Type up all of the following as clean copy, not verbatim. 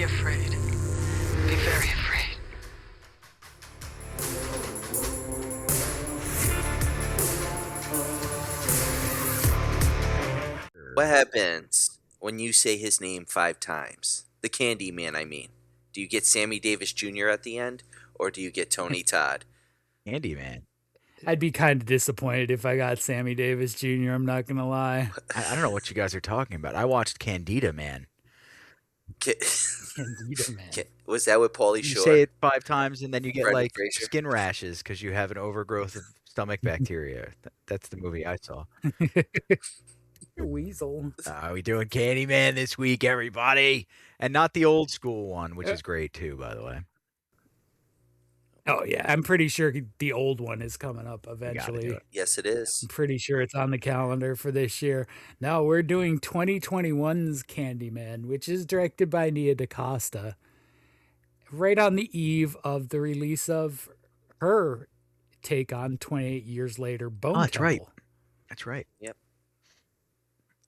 Be afraid. Be very afraid. What happens when you say his name 5 times? The Candyman, I mean. Do you get Sammy Davis Jr. at the end, or do you get Tony Todd? Candyman. I'd be kind of disappointed if I got Sammy Davis Jr., I'm not going to lie. I don't know what you guys are talking about. I watched Candida Man. Candida Man. Was that with Pauly You Shore? say it 5 times and then you get Brendan like Fraser? skin rashes because you have an overgrowth of stomach bacteria. That's the movie I saw. Weasel. We doing Candyman this week, everybody, and not the old school one, which is great too, by the way. Oh yeah, I'm pretty sure the old one is coming up eventually. Yes, it is. I'm pretty sure it's on the calendar for this year. No, we're doing 2021's Candyman, which is directed by Nia DaCosta. Right on the eve of the release of her take on 28 years later, Bone that's Temple. right. That's right. Yep.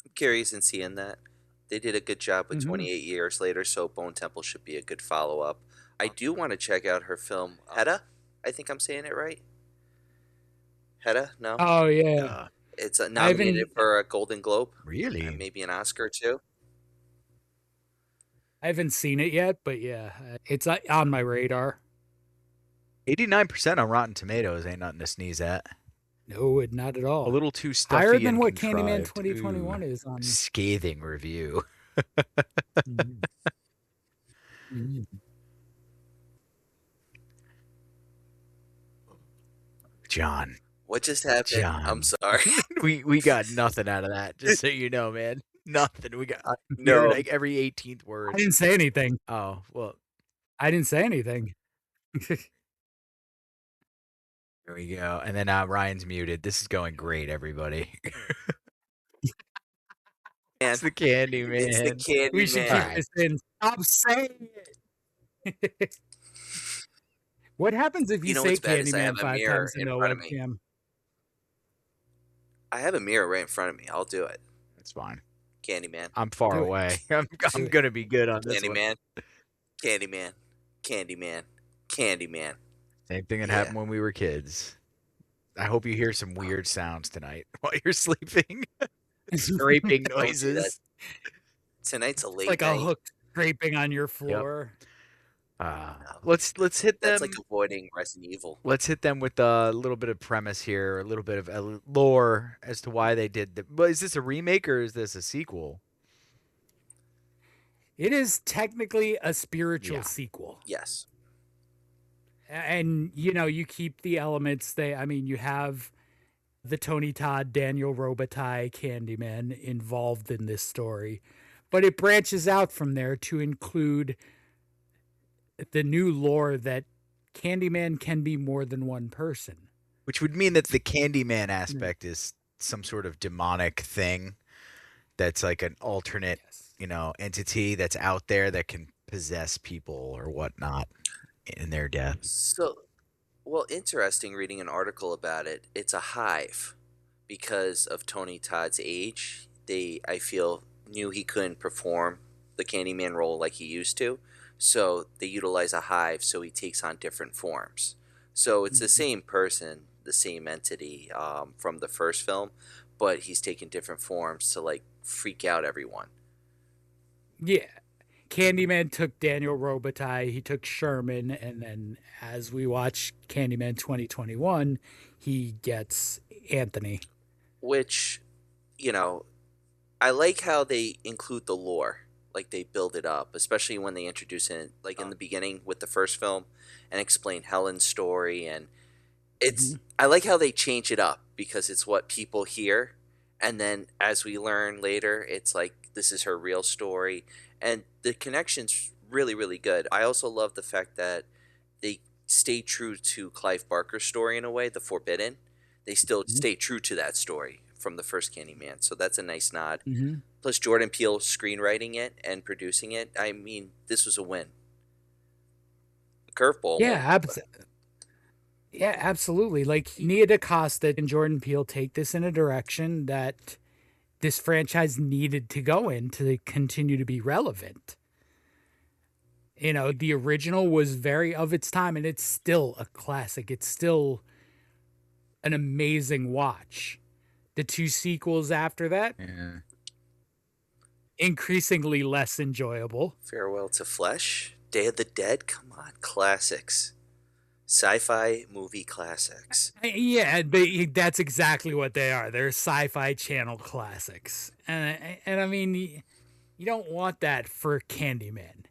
I'm curious in seeing that. They did a good job with 28 years later, so Bone Temple should be a good follow-up. I do want to check out her film, Hedda. I think I'm saying it right. Hedda? No? Oh, yeah. It's nominated for a Golden Globe. Really? And maybe an Oscar, too. I haven't seen it yet, but yeah, it's on my radar. 89% on Rotten Tomatoes ain't nothing to sneeze at. No, not at all. A little too stuffy. Higher than and what contrived. Candyman 2021 is on. Scathing review. John. What just happened? John. I'm sorry. we got nothing out of that, just so you know, man. Nothing. We got no, like every 18th word. I didn't say anything. Oh, well. I didn't say anything. There we go. And then Ryan's muted. This is going great, everybody. It's the Candyman. It's the Candyman. We should keep this in. Stop saying it. What happens if you say Candyman 5 times in no webcam? I have a mirror right in front of me. I'll do it. That's fine. Candyman. I'm far away. I'm going to be good on this Candyman. Candyman. Candyman. Candyman. Same thing that happened when we were kids. I hope you hear some weird sounds tonight while you're sleeping. Scraping noises. Tonight's a late like night. A hook scraping on your floor. Yep. Let's hit them. That's like avoiding Resident Evil. Let's hit them with a little bit of premise here, a little bit of lore as to why they did. But is this a remake or is this a sequel? It is technically a spiritual sequel. Yes. And you keep the elements. You have the Tony Todd, Daniel Robitaille Candyman involved in this story, but it branches out from there to include the new lore that Candyman can be more than one person. Which would mean that the Candyman aspect is some sort of demonic thing that's like an alternate, entity that's out there that can possess people or whatnot in their death. So, interesting reading an article about it. It's a hive because of Tony Todd's age. I feel, knew he couldn't perform the Candyman role like he used to. So they utilize a hive so he takes on different forms. So it's the same person, the same entity from the first film, but he's taking different forms to freak out everyone. Yeah. Candyman took Daniel Robitaille, he took Sherman, and then as we watch Candyman 2021, he gets Anthony. Which, I like how they include the lore. Like they build it up, especially when they introduce it, in the beginning with the first film, and explain Helen's story. And it's I like how they change it up because it's what people hear, and then as we learn later, it's like this is her real story, and the connection's really, really good. I also love the fact that they stay true to Clive Barker's story in a way, The Forbidden. They still stay true to that story from the first Candyman, so that's a nice nod. Plus Jordan Peele screenwriting it and producing it. I mean, this was a win. A curveball. Yeah, absolutely. Like Nia DaCosta and Jordan Peele take this in a direction that this franchise needed to go in to continue to be relevant. You know, the original was very of its time, and it's still a classic. It's still an amazing watch. The two sequels after that, Yeah. increasingly less enjoyable. Farewell to Flesh, Day of the Dead. Come on, classics. Sci-fi movie classics. Yeah, that's exactly what they are. They're Sci-Fi Channel classics, and I mean, you don't want that for Candyman.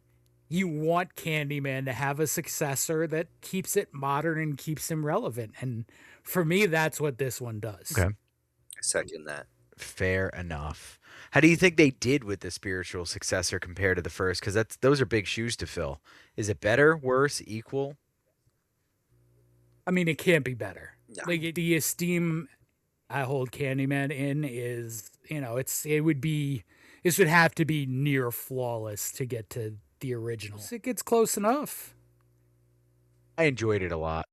You want Candyman to have a successor that keeps it modern and keeps him relevant, and for me, that's what this one does. Okay. I second that. Fair enough. How do you think they did with the spiritual successor compared to the first? Because those are big shoes to fill. Is it better, worse, equal? I mean, it can't be better. No. Like the esteem I hold Candyman in is, you know, this would have to be near flawless to get to the original. It gets close enough. I enjoyed it a lot.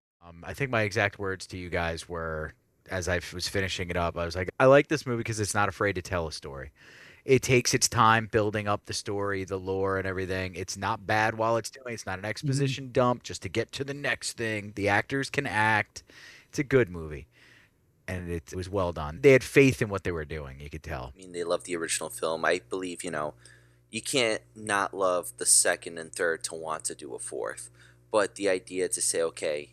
I think my exact words to you guys were, as I was finishing it up, I was like, I like this movie because it's not afraid to tell a story. It takes its time building up the story, the lore, and everything. It's not bad while it's doing. It's not an exposition dump just to get to the next thing. The actors can act. It's a good movie, and it was well done. They had faith in what they were doing. You could tell. I mean, they love the original film. I believe, you can't not love the second and third to want to do a fourth. But the idea to say, okay,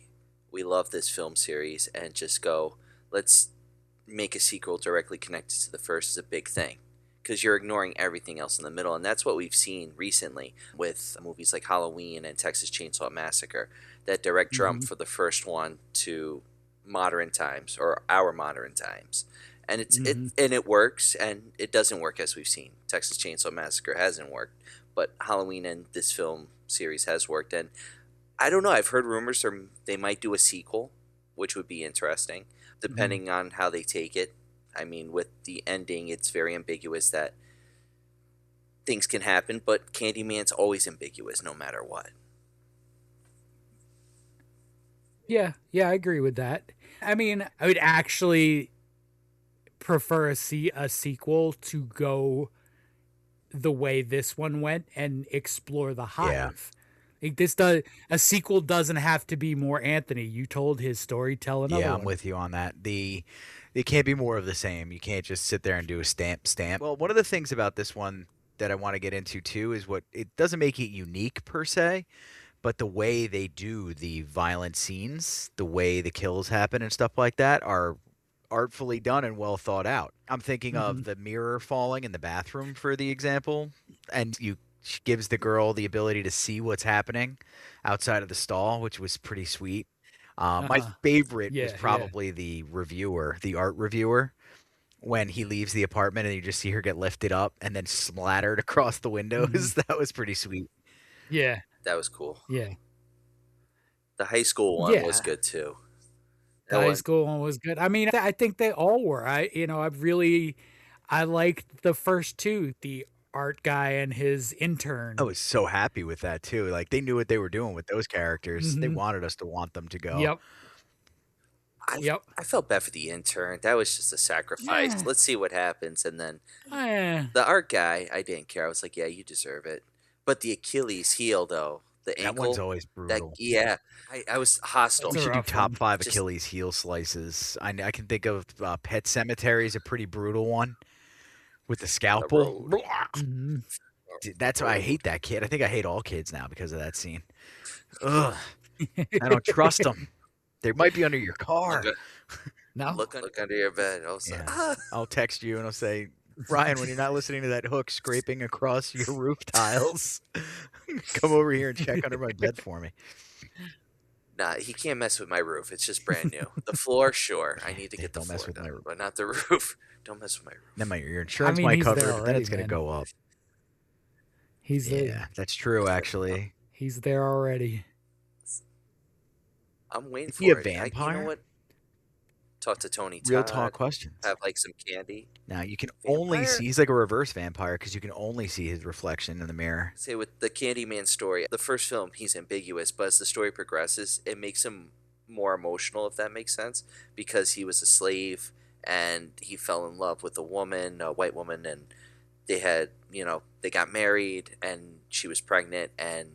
we love this film series and just go, let's make a sequel directly connected to the first is a big thing. Because you're ignoring everything else in the middle. And that's what we've seen recently with movies like Halloween and Texas Chainsaw Massacre. That direct jump for the first one to modern times, or our modern times. And it works, and it doesn't work, as we've seen. Texas Chainsaw Massacre hasn't worked, but Halloween and this film series has worked. And I don't know, I've heard rumors they might do a sequel, which would be interesting, depending on how they take it. I mean, with the ending, it's very ambiguous that things can happen, but Candyman's always ambiguous no matter what. Yeah, I agree with that. I mean, I would actually prefer a sequel to go the way this one went and explore the hive. Like a sequel doesn't have to be more Anthony. You told his story, tell another one. I'm with you on that. It can't be more of the same. You can't just sit there and do a stamp. Well, one of the things about this one that I want to get into too is it doesn't make it unique per se, but the way they do the violent scenes, the way the kills happen and stuff like that are artfully done and well thought out. I'm thinking of the mirror falling in the bathroom, for the example, and gives the girl the ability to see what's happening outside of the stall, which was pretty sweet. My favorite was probably the art reviewer, when he leaves the apartment and you just see her get lifted up and then splattered across the windows. That was pretty sweet. Yeah. That was cool. Yeah. The high school one was good too. The high school one was good. I mean, I think they all were. I liked the first two, the art guy and his intern. I was so happy with that too. Like, they knew what they were doing with those characters. They wanted us to want them to go. Yep. I felt bad for the intern. That was just a sacrifice. Yeah. Let's see what happens. And then the art guy, I didn't care. I was like, yeah, you deserve it. But the Achilles heel, though, the ankle. That one's always brutal. I was hostile. We should do top 5 Achilles heel slices. I can think of Pet Cemetery is a pretty brutal one with the scalpel. That's why I hate that kid. I think I hate all kids now because of that scene. Ugh. I don't trust them. They might be under your car. Look under your bed. I'll text you and I'll say, Ryan, when you're not listening to that hook scraping across your roof tiles, come over here and check under my bed for me. Nah, he can't mess with my roof. It's just brand new. The floor, sure. I need to get the floor done, but not the roof. Don't mess with my roof. Then your insurance might cover it, but then it's going to go up. He's there. That's true, actually. He's there already. I'm waiting for it. Is he a You vampire? know what? Talk to Tony Todd. Real talk questions. Have like some candy. Now you can only see, he's like a reverse vampire because you can only see his reflection in the mirror. Say with the Candyman story, the first film, he's ambiguous, but as the story progresses, it makes him more emotional, if that makes sense, because he was a slave and he fell in love with a white woman, and they got married and she was pregnant, and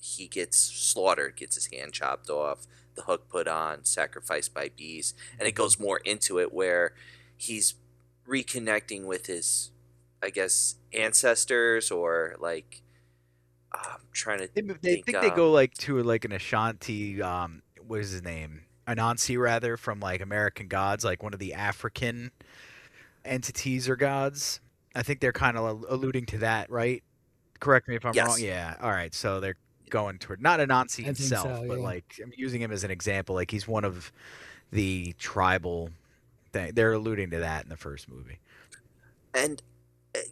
he gets slaughtered, gets his hand chopped off, the hook put on, sacrificed by bees, and it goes more into it where he's reconnecting with his, I guess, ancestors, or like I'm trying to They think. think they go like to like an Ashanti. What is his name? Anansi, rather, from like American Gods, like one of the African entities or gods. I think they're kind of alluding to that, right? Correct me if I'm wrong. Yes. Yeah. All right. So they're going toward not Anansi I think himself, so, but yeah. like I'm using him as an example. Like he's one of the tribal thing. They're alluding to that in the first movie. And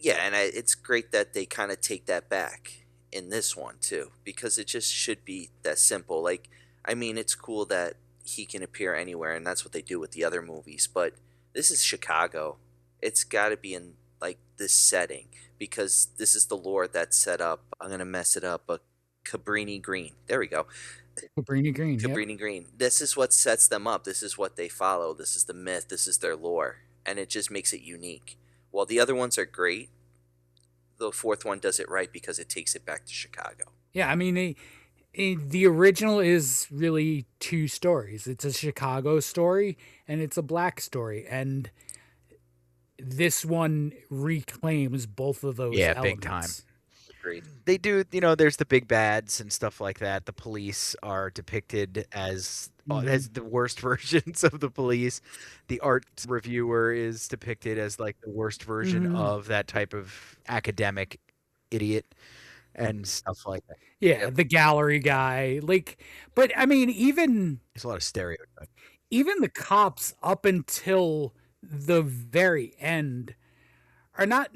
yeah, and it's great that they kind of take that back in this one too, because it just should be that simple. Like, I mean, it's cool that he can appear anywhere, and that's what they do with the other movies. But this is Chicago. It's got to be in like this setting, because this is the lore that's set up. I'm gonna mess it up, but Cabrini-Green. There we go. Cabrini-Green. Yep. Cabrini-Green. This is what sets them up. This is what they follow. This is the myth. This is their lore, and it just makes it unique. While the other ones are great, the fourth one does it right because it takes it back to Chicago. Yeah, I mean, the original is really two stories. It's a Chicago story and it's a black story, and this one reclaims both of those Yeah, elements. big time. Agreed. They do, there's the big bads and stuff like that. The police are depicted as the worst versions of the police. The art reviewer is depicted as like the worst version of that type of academic idiot and stuff like that. Yeah, the gallery guy. Like, but I mean, even There's a lot of stereotypes. even the cops up until the very end are not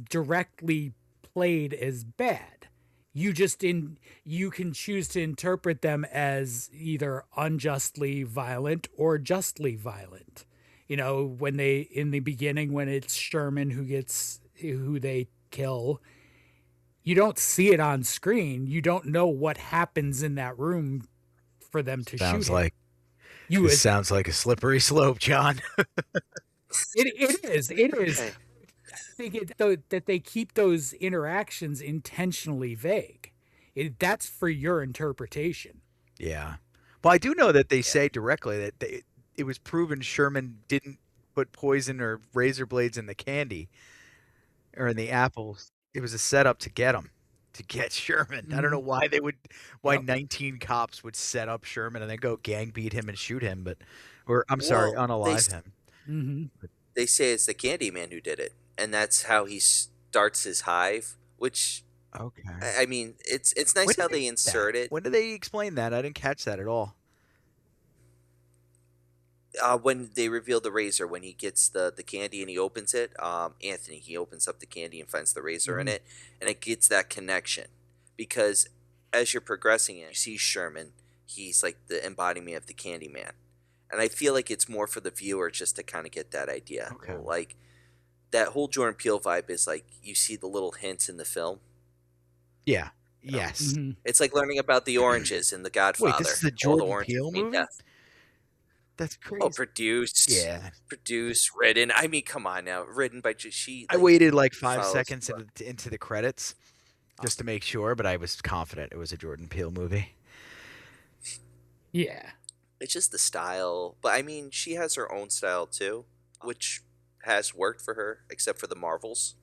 directly played as bad. You can choose to interpret them as either unjustly violent or justly violent. When in the beginning, when it's Sherman who they kill, you don't see it on screen. You don't know what happens in that room for them to shoot him. This sounds like a slippery slope, John. It is. Okay. I think that they keep those interactions intentionally vague. That's for your interpretation. Yeah. Well, I do know that they say directly that it was proven Sherman didn't put poison or razor blades in the candy or in the apples. It was a setup to get him, to get Sherman. I don't know why why 19 cops would set up Sherman and then go gang beat him and shoot him, unalive him. Mm-hmm. They say it's the Candyman who did it, and that's how he starts his hive. Which, okay, I mean, it's nice how they insert it. When did they explain that? I didn't catch that at all. When they reveal the razor, when he gets the candy and he opens it, Anthony, he opens up the candy and finds the razor in it, and it gets that connection. Because as you're progressing it, you see Sherman, he's like the embodiment of the Candyman. And I feel like it's more for the viewer just to kind of get that idea. Okay. Like, that whole Jordan Peele vibe is like, you see the little hints in the film. Yeah. Yes. Mm-hmm. It's like learning about the oranges in The Godfather. Wait, this is a All the Jordan oranges Peele mean movie? death. That's crazy. Oh, produced. Yeah. Produced, written. I mean, come on now. Written by she. I waited like 5 follows- seconds into the credits just to make sure, but I was confident it was a Jordan Peele movie. Yeah. It's just the style. But I mean, she has her own style too, which has worked for her, except for the Marvels.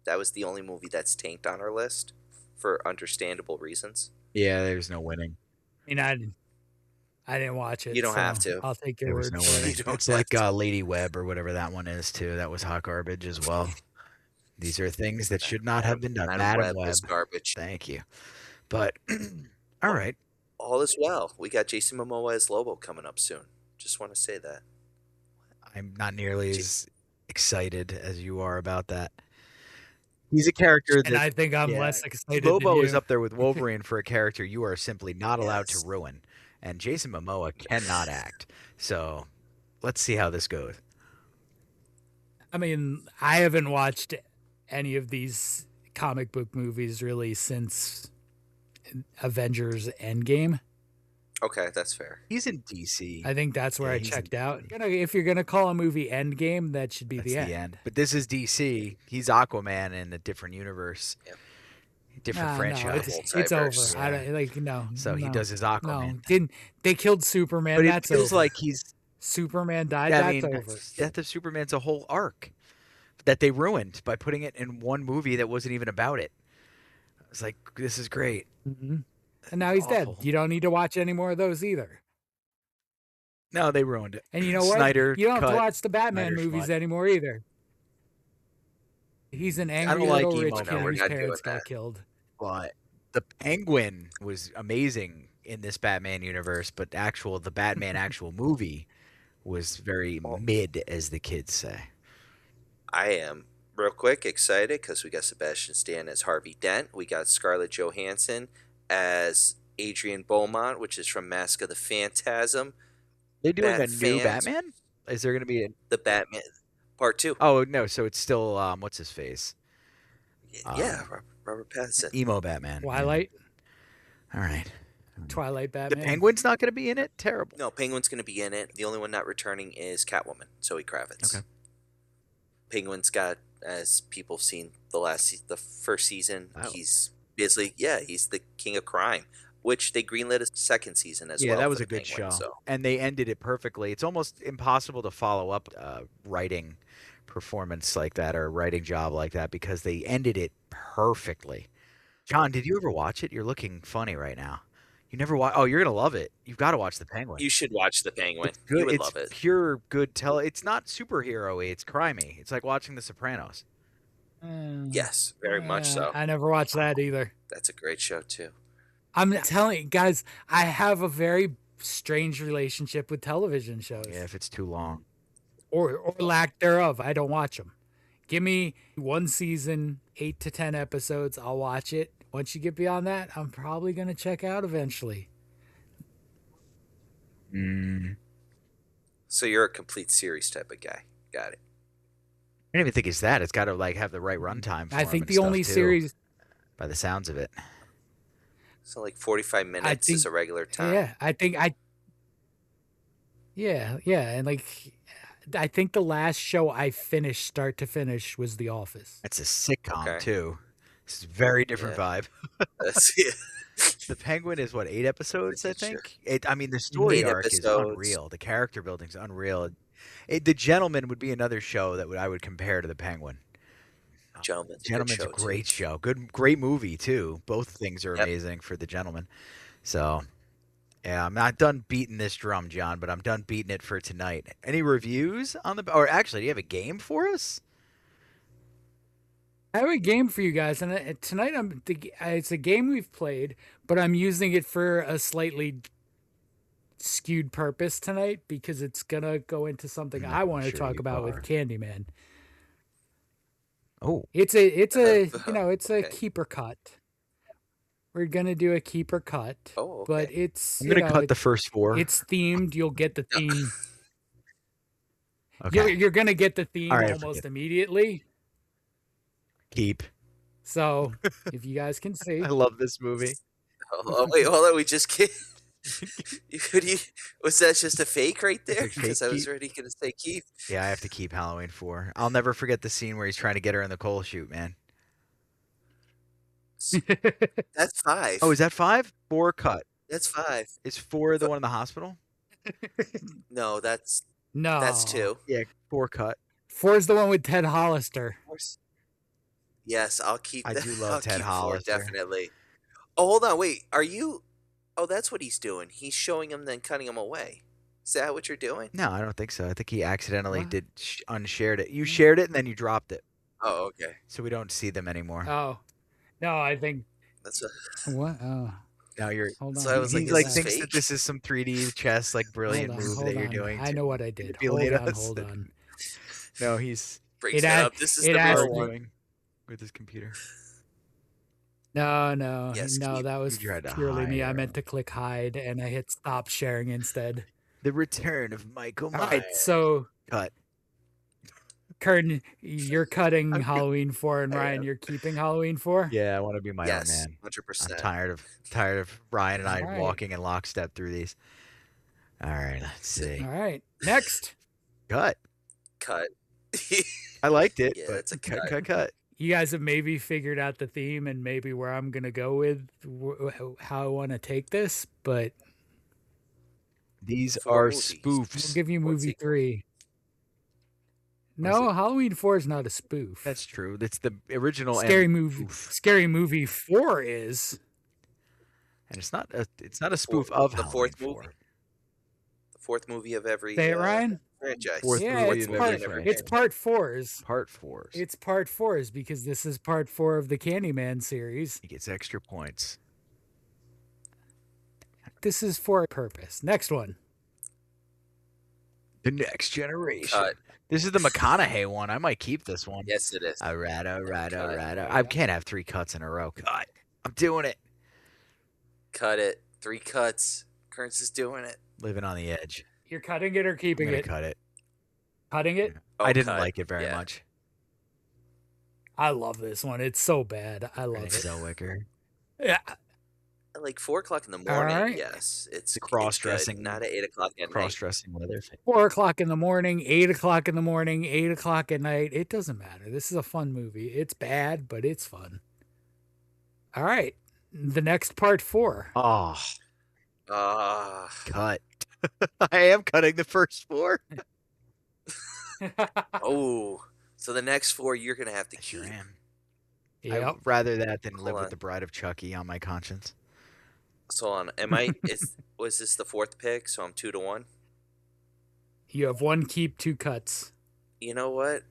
That was the only movie that's tanked on her list for understandable reasons. Yeah, there's no winning. I mean, I didn't watch it. You don't so have to. I'll take your There was word no for winning. You don't It's have like to. Lady Webb or whatever that one is too. That was hot garbage as well. These are things that should not have been done. Madam Web was garbage. Thank you. But all right. All is well. We got Jason Momoa as Lobo coming up soon. Just want to say that. I'm not nearly as excited as you are about that. He's a character that And I think I'm less excited Lobo than you. is up there with Wolverine for a character you are simply not allowed to ruin. And Jason Momoa cannot act. So let's see how this goes. I mean, I haven't watched any of these comic book movies really since Avengers Endgame. Okay, that's fair. He's in DC. I think that's where Yeah, I he's checked in out. If you're gonna call a movie Endgame, that should be That's the end. But this is DC. He's Aquaman in a different universe. Yep. Different No, franchise. it's over. Multiverse. I don't, like no. So he no, does his No, Aquaman. didn't they killed Superman? But it That's feels over. like he's. Superman died. I That's mean, over. Death of Superman's a whole arc that they ruined by putting it in one movie that wasn't even about it. It's like, this is great. Mm-hmm. And now he's Awful. dead. You don't need to watch any more of those either. No, they ruined it. And you know what? Snyder You don't have to cut. watch the Batman Snyder movies schmuck. anymore either. He's an angry like little emo. rich No, kid we're whose not doing parents got that. killed. But the Penguin was amazing in this Batman universe, but the Batman actual movie was very mid, as the kids say. I am real quick excited because we got Sebastian Stan as Harvey Dent. We got Scarlett Johansson as Adrian Beaumont, which is from Mask of the Phantasm. They doing Bat a new fans- Batman? Is there going to be a? The Batman Part 2. Oh no, so it's still what's his face? Yeah, Robert Pattinson. Emo Batman. Twilight. All right. Twilight The Batman. Penguin's not going to be in it. Terrible. No, Penguin's going to be in it. The only one not returning is Catwoman, Zoe Kravitz. Okay. Penguin's got, as people have seen the first season, Oh. he's basically, he's the king of crime, which they greenlit a second season as well. Yeah, that was for a the good Penguin, show, So. and they ended it perfectly. It's almost impossible to follow up writing performance like that or writing job like that because they ended it perfectly. John, did you ever watch it? You're looking funny right now. You never watch? Oh, you're gonna love it. You've got to watch The Penguin. You should watch The Penguin. It's good. You would It's love it. pure good It's not superhero-y. It's crimey. It's like watching The Sopranos. Yes, very much so. I never watched that either. That's a great show, too. I'm telling you, guys, I have a very strange relationship with television shows. Yeah, if it's too long. Or lack thereof. I don't watch them. Give me one season, 8 to 10 episodes. I'll watch it. Once you get beyond that, I'm probably going to check out eventually. So you're a complete series type of guy. Got it. I don't even think it's that. It's got to like have the right runtime. For I him think and the stuff, only too, series. by the sounds of it. So like 45 minutes is think- a regular time. Yeah, and like I think the last show I finished start to finish was The Office. It's a sitcom Okay. too. It's a very different vibe. That's it. The Penguin is what, 8 episodes? I Pretty think. I mean, the story 8 arc is episodes. unreal. The character building's unreal. The Gentleman would be another show that I would compare to the Penguin. Gentleman's Gentleman's a a good show, great too. show. Great movie too. Both things are Yep. amazing for the Gentleman. So, yeah, I'm not done beating this drum, John, but I'm done beating it for tonight. Any reviews on the? Or actually, do you have a game for us? I have a game for you guys, and tonight it's a game we've played, but I'm using it for a slightly skewed purpose tonight because it's gonna go into something I want to sure talk you about are. with Candyman. Oh, It's a Okay. keeper cut. We're gonna do a keeper cut, Oh, okay. but it's I'm gonna cut the first 4. it's themed. You'll get the theme. Okay. You're gonna get the theme All right, almost forget it. immediately. Keep. So if you guys can see, I love this movie. Oh, wait, hold on. We just can't. Was that just a fake right there? It's a Because I fake was Keith. already going to say Keith. Yeah, I have to keep Halloween 4. I'll never forget the scene where he's trying to get her in the coal chute, man. That's 5. Oh, is that 5? 4 cut. That's 5. Is 4 the one in the hospital? No, that's no, 2. Yeah, 4 cut. 4 is the one with Ted Hollister. Of course. Yes, I'll keep I that. do love I'll Ted keep 4, Hollister. definitely. Oh, hold on. Wait. Are you? Oh, that's what he's doing. He's showing him, then cutting him away. Is that what you're doing? No, I don't think so. I think he accidentally What? did unshared it. You shared it and then you dropped it, Oh, okay. so we don't see them anymore. Oh, no, I think That's a, what? Oh, Now you're. hold on. So I was He like, like is thinks this that fake? this is some 3D chess like brilliant move that you're doing. I to know what I did. manipulate us. Hold on. No, he's breaks It it ad- up. This is it the adds- real one. arguing with his computer. No, Yes, no, keep- that was You tried to purely me. hide I her. meant to click hide, and I hit stop sharing instead. The return of Michael All Myers. right, so Cut. Curtin, you're cutting Halloween 4, and I Ryan, am. you're keeping Halloween 4. Yeah, I want to be my Yes, own man. 100%. I'm tired of Ryan and I All right. walking in lockstep through these. All right, let's see. All right, next. Cut. Cut. I liked it, Yeah, but it's a cut, cut. cut, cut. You guys have maybe figured out the theme and maybe where I'm going to go with how I want to take this, but These Four are movies. we'll spoofs. give you What movie sequel? 3. What is No, it? Halloween 4 is not a spoof. That's true. That's the original Scary and movie. spoof. Scary Movie 4 is. And it's not a spoof of the Halloween fourth 4. movie. The fourth movie of every Say it, Ryan. franchise. Fourth Yeah, movie it's of part. every franchise. It's part 4s. Part 4s. It's part 4s because this is part 4 of the Candyman series. He gets extra points. This is for a purpose. Next one. The Next Generation. Cut. This is the McConaughey one. I might keep this one. Yes, it is. All right. Cut. I can't have 3 cuts in a row. Cut. I'm doing it. Cut it. 3 cuts. Kearns is doing it. Living on the edge. You're cutting it or I'm keeping gonna it? cut it. Cutting it? Oh, I didn't cut. like it very Yeah. much. I love this one. It's so bad. I love Renee it. Zellweger. Yeah. At like 4 o'clock in the morning. right. Yes, it's The good, cross-dressing- Not at 8 o'clock at night. Cross-dressing Leatherface. 4 o'clock in the morning, 8 o'clock in the morning, 8 o'clock at night. It doesn't matter. This is a fun movie. It's bad, but it's fun. All right. The next part 4. Oh, Ah, cut. I am cutting the first 4. oh. So the next 4 you're gonna have to I keep. sure am. Yep. I'd rather that than Hold live on. with the Bride of Chucky on my conscience. So on, was this the 4th pick? So I'm 2-1. You have 1 keep, 2 cuts. You know what?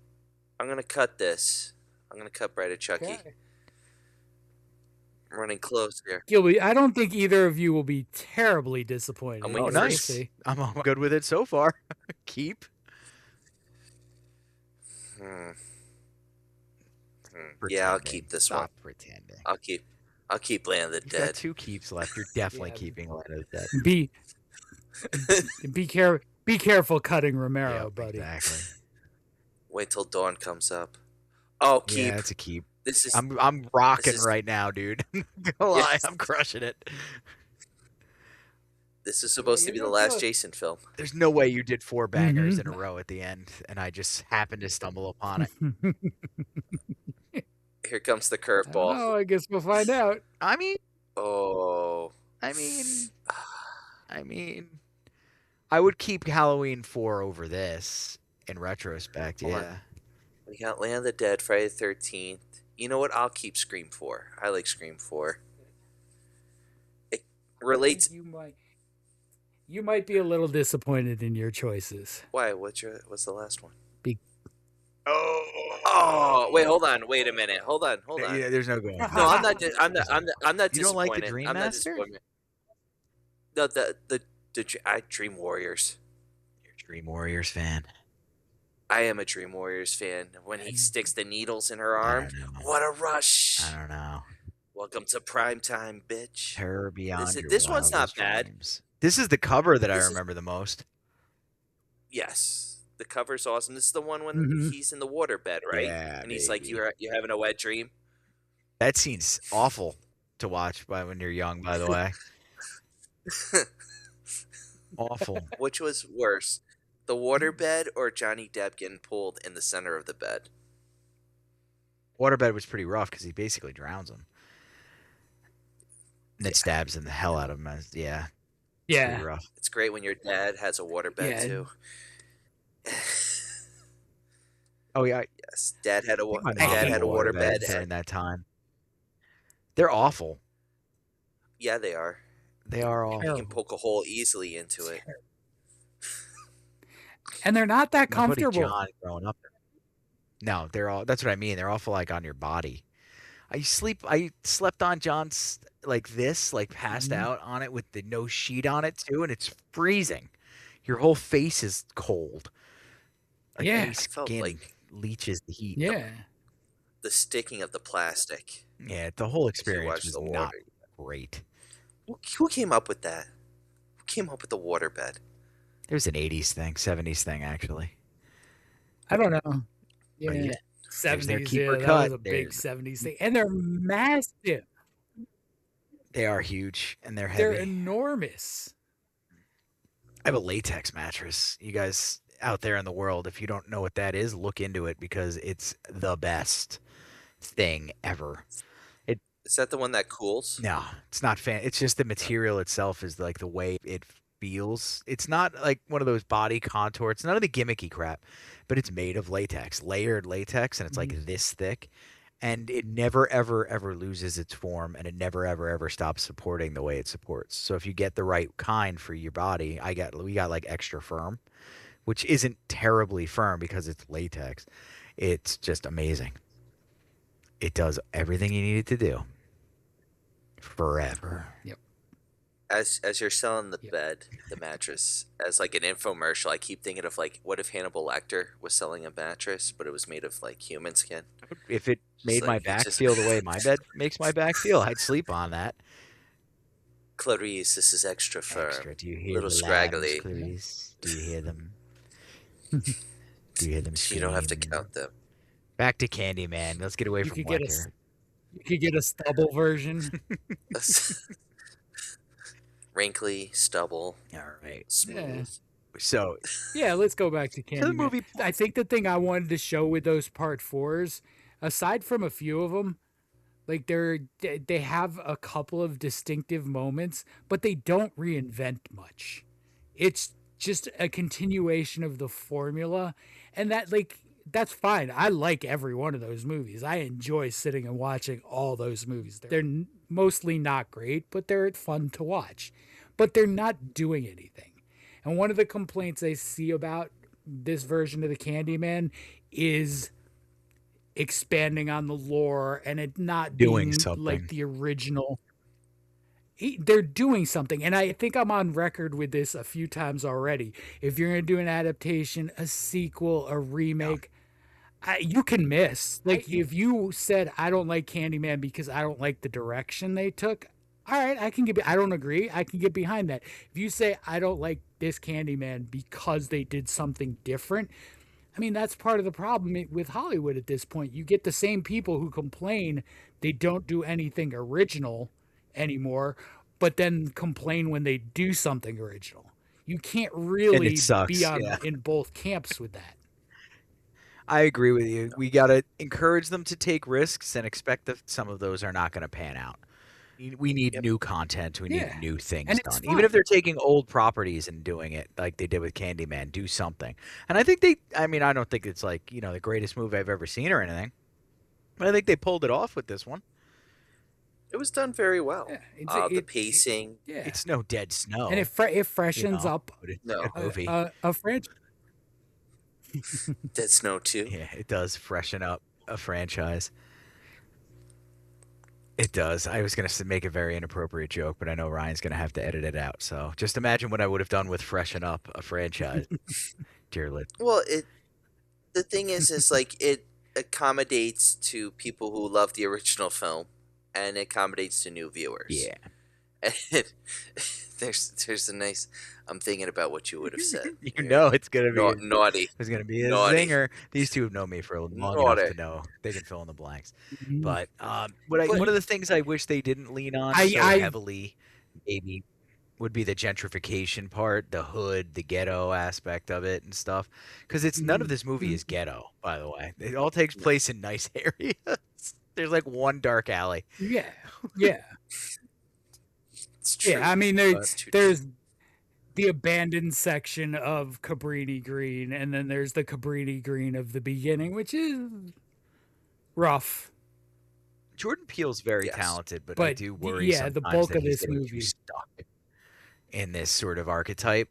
I'm gonna cut this. I'm gonna cut Bride of Chucky. Okay. I'm running close here. Gilby, I don't think either of you will be terribly disappointed. I'm Oh, waiting for nice. See. I'm good with it so far. Keep. Hmm. Yeah, I'll Pretending. keep this Stop one. pretending. I'll keep Land of the You've got Dead. 2 keeps left. You're definitely Yeah. keeping Land of the Dead. Be careful cutting Romero, Yeah, buddy. exactly. Wait till dawn comes up. Oh, keep. Yeah, it's a keep. This is I'm rocking is- right now, dude. I'm not gonna lie, Yes. I'm crushing it. this is supposed to you're be the not last good. Jason film. There's no way you did 4 bangers Mm-hmm. in a row at the end, and I just happened to stumble upon it. Here comes the curveball. Oh, I guess we'll find out. I mean, Oh, I would keep Halloween 4 over this in retrospect. Hold on. Yeah. we got Land of the Dead, Friday the 13th. You know what? I'll keep Scream 4. I like Scream 4. It relates. You might be a little disappointed in your choices. Why? What's the last one? Oh. Oh, wait, hold on. Wait a minute. Hold on. Yeah, there's no going. No, I'm not. I'm not You don't like the disappointed. Dream I'm not Master? disappointed. No, I Dream Warriors. You're a Dream Warriors fan. I am a Dream Warriors fan. When he sticks the needles in her I arm, don't know. what a rush! I don't know. Welcome to prime time, bitch. Terror beyond your this one's not wildest bad. dreams. This is the cover that I This is- remember the most. Yes, the cover's awesome. This is the one when Mhm. he's in the waterbed, right? Yeah, and he's like, baby. "You're having a wet dream." That scene's awful to watch when you're young, by the way. Awful. Which was worse, the waterbed or Johnny Depp getting pulled in the center of the bed? Waterbed was pretty rough because he basically drowns him. And then stabs him the hell out of him. Yeah. It's pretty Yeah. rough. It's great when your dad has a waterbed Yeah. too. Oh yeah. Yes, Dad had a My dad mom had a waterbeds waterbed. during And, that time. They're awful. yeah, they are. They are awful. You can Terrible. poke a hole easily into it. And they're not that My buddy comfortable. John growing up. No, they're all. That's what I mean. They're awful, like on your body. I slept on John's like this, like passed Mhm. out on it with the no sheet on it too, and it's freezing. Your whole face is cold. Like Yeah. any I felt skin like leaches the heat. Yeah. the sticking of the plastic. Yeah, the whole as you experience watch was the not water. great. Who came up with that? Who came up with the waterbed? It was an 80s thing, 70s thing, actually. I don't know. But Yeah. yeah, their 70s, keeper yeah, that cut. was a big There's- 70s thing. And they're massive. They are huge and they're They're heavy. enormous. I have a latex mattress. You guys out there in the world, if you don't know what that is, look into it because it's the best. thing ever. Is that the one that cools? No, it's not It's just the material itself is like the way it feels. It's not like one of those body contour. It's none of the gimmicky crap, but it's made of latex, layered latex, and it's like this thick. And it never, ever, ever loses its form, and it never, ever, ever stops supporting the way it supports. So if you get the right kind for your body, we got like extra firm, which isn't terribly firm because it's latex. It's just amazing. It does everything you need it to do. Forever. Yep. As you're selling the bed, the mattress, as like an infomercial, I keep thinking of like, what if Hannibal Lecter was selling a mattress, but it was made of like human skin? If it made my like, back just- feel the way my bed makes my back feel, I'd sleep on that. Clarice, this is extra firm. Extra. Do you hear Little the scraggly. lambs, Clarice? Do you hear them? Do you hear them You don't have to scream? count them. Back to Candyman. Let's get away You from could get Lecter. You could get a stubble version. Wrinkly, stubble, All right. smooth. So Yeah, let's go back to Candyman. the movie- I think the thing I wanted to show with those part 4s, aside from a few of them, like they have a couple of distinctive moments, but they don't reinvent much. It's just a continuation of the formula, and that's fine. I like every one of those movies. I enjoy sitting and watching all those movies. They're mostly not great, but they're fun to watch. But they're not doing anything. And one of the complaints I see about this version of the Candyman is expanding on the lore and it not Doing being something. like the original. They're doing something, and I think I'm on record with this a few times already. If you're going to do an adaptation, a sequel, a remake, you can miss. Like, if you said, I don't like Candyman because I don't like the direction they took, all right, I don't agree. I can get behind that. If you say, I don't like this Candyman because they did something different, I mean, that's part of the problem with Hollywood at this point. You get the same people who complain they don't do anything original anymore, but then complain when they do something original. You can't really sucks, be yeah. in both camps with that. I agree with you. We got to encourage them to take risks and expect that some of those are not going to pan out. We need new content. We need new things And it's done. fun. Even if they're taking old properties and doing it like they did with Candyman, do something. And I think I don't think it's like, the greatest movie I've ever seen or anything. But I think they pulled it off with this one. It was done very well. Yeah, The pacing. Yeah. It's no Dead Snow. And it freshens up but it's No. a movie. a franchise. Dead Snow 2. Yeah, it does freshen up a franchise. It does. I was going to make a very inappropriate joke, but I know Ryan's going to have to edit it out. So just imagine what I would have done with freshen up a franchise. Dear Lit. Well, the thing is like it accommodates to people who love the original film, and it accommodates to new viewers. Yeah. And there's a nice. I'm thinking about what you would have said. It's going to be naughty. There's going to be a Naughty. zinger. These two have known me for long Naughty. enough to know they can fill in the blanks. But one of the things I wish they didn't lean on heavily, maybe, would be the gentrification part, the hood, the ghetto aspect of it and stuff. Because none of this movie is ghetto, by the way. It all takes place in nice areas. There's like one dark alley. Yeah. It's true. Yeah, I mean, It's too there's the abandoned section of Cabrini-Green, and then there's the Cabrini-Green of the beginning, which is rough. Jordan Peele's very Yes. talented, but I But, do worry yeah, the sometimes bulk that of he's this getting too movie- stuck in this sort of archetype.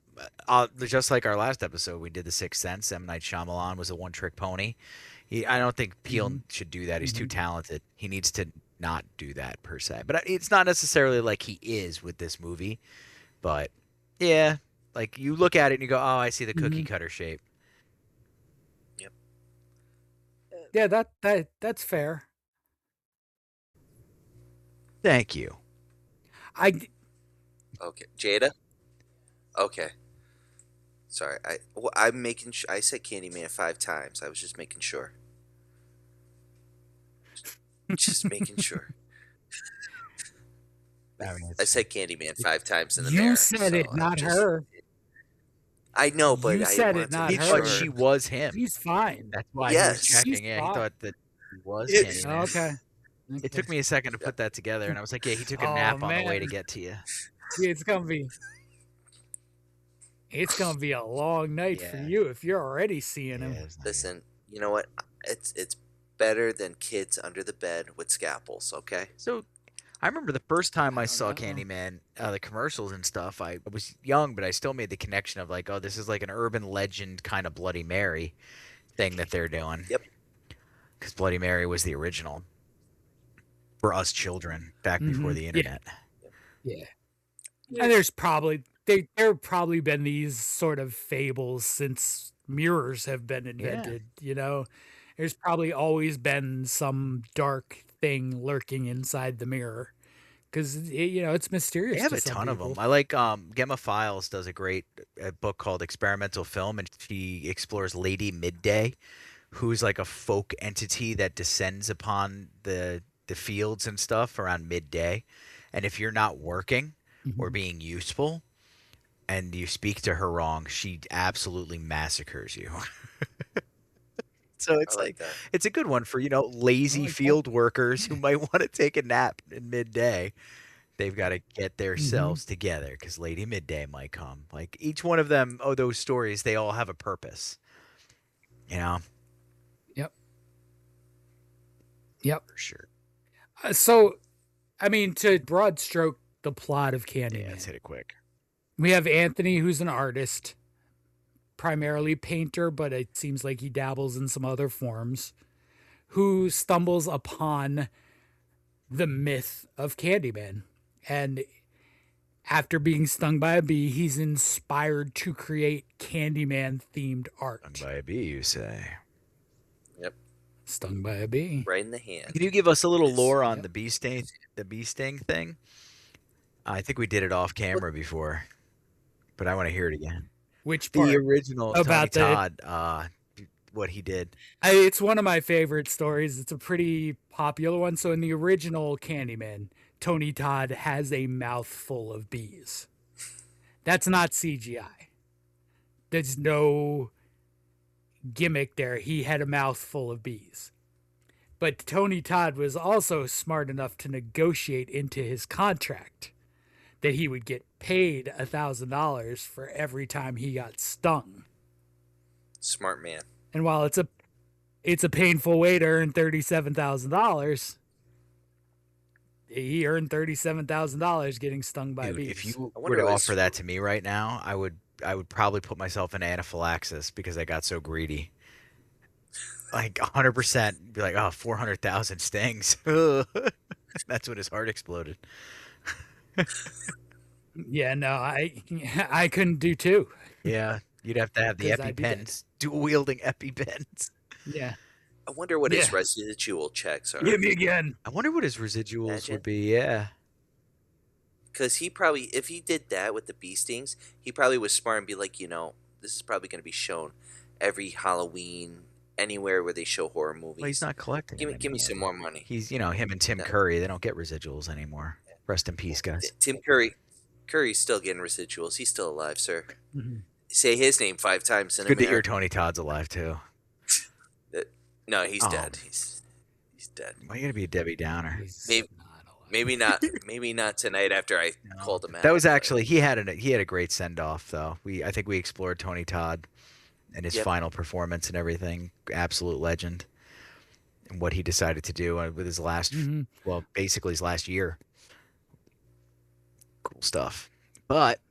Just like our last episode, we did The Sixth Sense. M. Night Shyamalan was a one-trick pony. I don't think Peele should do that. He's too talented. He needs to not do that per se. But it's not necessarily like he is with this movie. But yeah, like you look at it and you go, "Oh, I see the cookie cutter shape." Yeah, that's fair. Thank you. Okay, Jada. Okay. Sorry, I'm making. I said Candyman 5 times. I was just making sure. Just making sure. I said Candyman 5 times in the mirror. You said it, so not just- her. I know, but You I said it, wanted to not make He her. thought sure. she was him. He's fine. That's why Yes. he was checking. She's Yeah, he fine. thought that he was Yeah. Candyman. Oh, okay. It took me a second to put that together, and I was like, yeah, he took a Oh, nap on the way to man. get to you. It's gonna be a long night for Yeah. you if you're already seeing him. Yeah, it's not good. Listen, you know what? It's better than kids under the bed with scalpels, okay? So I remember the first time I don't saw know. Candyman, the commercials and stuff. I was young, but I still made the connection of like, oh, this is like an urban legend kind of Bloody Mary thing that they're doing. Yep. Because Bloody Mary was the original for us children back before the internet. Yeah. And there's probably there have probably been these sort of fables since mirrors have been invented, you know. There's probably always been some dark thing lurking inside the mirror because it's mysterious. They have to a some ton of people. them. I like Gemma Files does a great book called Experimental Film, and she explores Lady Midday, who's like a folk entity that descends upon the fields and stuff around midday. And if you're not working or being useful and you speak to her wrong, she absolutely massacres you. So it's I like that. it's a good one for, lazy like that. field workers who might want to take a nap in midday. They've got to get themselves together because Lady Midday might come. Like each one of them, those stories, they all have a purpose. Yep. For sure. So, I mean, to broad stroke the plot of Candyman, Let's hit it quick. we have Anthony, who's an artist, primarily painter, but it seems like he dabbles in some other forms, who stumbles upon the myth of Candyman. And after being stung by a bee, he's inspired to create Candyman-themed art. Stung by a bee, you say? Yep. Stung by a bee. Right in the hand. Can you give us a little Yes. lore on Yep. the bee sting thing? I think we did it off camera before, but I want to hear it again. Which part? The original About Tony Todd, what he did. It's one of my favorite stories. It's a pretty popular one. So in the original Candyman, Tony Todd has a mouthful of bees. That's not CGI. There's no gimmick there. He had a mouthful of bees. But Tony Todd was also smart enough to negotiate into his contract that he would get paid $1,000 for every time he got stung. Smart man. And while it's a painful way to earn $37,000, he earned $37,000 getting stung by Dude, bees. if you I were wonder to what offer that to me right now, I would probably put myself in anaphylaxis because I got so greedy. Like 100%, be like, 400,000 stings. That's when his heart exploded. Yeah, no, I couldn't do two. Yeah, you'd have to have the 'Cause I'd be dead. EpiPens, dual-wielding EpiPens. Yeah. I wonder what his Yeah. residual checks are. Hit me again. I wonder what his residuals Imagine. would be. Yeah. Because he probably, if he did that with the bee stings, he probably was smart and be like, this is probably going to be shown every Halloween, anywhere where they show horror movies. Well, he's not collecting. Give me them some anymore. more money. He's, him and Tim No. Curry. They don't get residuals anymore. Rest in peace, guys. Tim Curry's still getting residuals. He's still alive, sir. Mm-hmm. Say his name 5 times in Good to hear America. Tony Todd's alive too. No, he's Oh. dead. He's dead. Why you gotta be a Debbie Downer? He's Maybe- not alive. Maybe not. Maybe not tonight after I called him out. That was but- actually he had a great send off though. I think we explored Tony Todd and his Yep. final performance and everything. Absolute legend. And what he decided to do with his last, Mhm. well, basically his last year. Cool stuff. But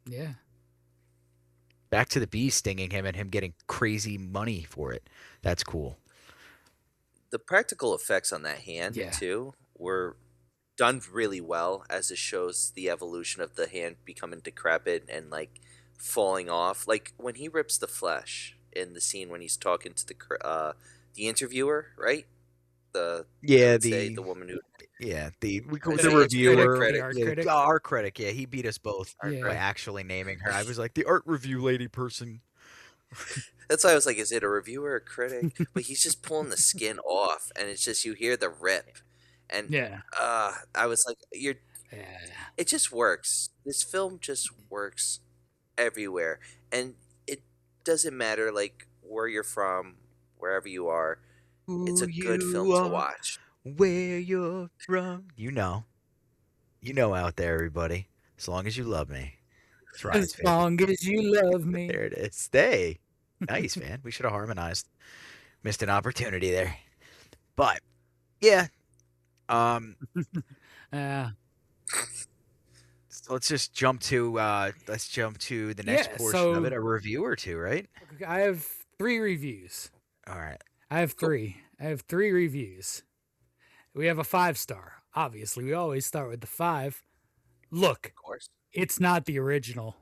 Yeah. back to the bee stinging him and him getting crazy money for it. That's cool. the practical effects on that hand Yeah. too were done really well, as it shows the evolution of the hand becoming decrepit and like falling off. Like when he rips the flesh in the scene when he's talking to the interviewer, right? I would say the woman who the The reviewer, critic. The art yeah, critic. our critic. Yeah, he beat us both Yeah. by actually naming her. I was like the art review lady person. That's why I was like, is it a reviewer or a critic? But he's just pulling the skin off, and it's just you hear the rip, and Yeah. I was like, Yeah. it just works. This film just works everywhere, and it doesn't matter like where you're from, wherever you are. It's a good film to watch. Where you're from. You know out there, everybody. As long as you love me. It's Ryan's As favorite. long as you love me. There it is. Stay. Nice, man. We should have harmonized. Missed an opportunity there. But yeah. So let's just jump to the next portion of it, a review or two, right? I have 3 reviews. All right. I have 3. I have 3 reviews. We have a 5-star. Obviously, we always start with the 5. Look, Of course. it's not the original.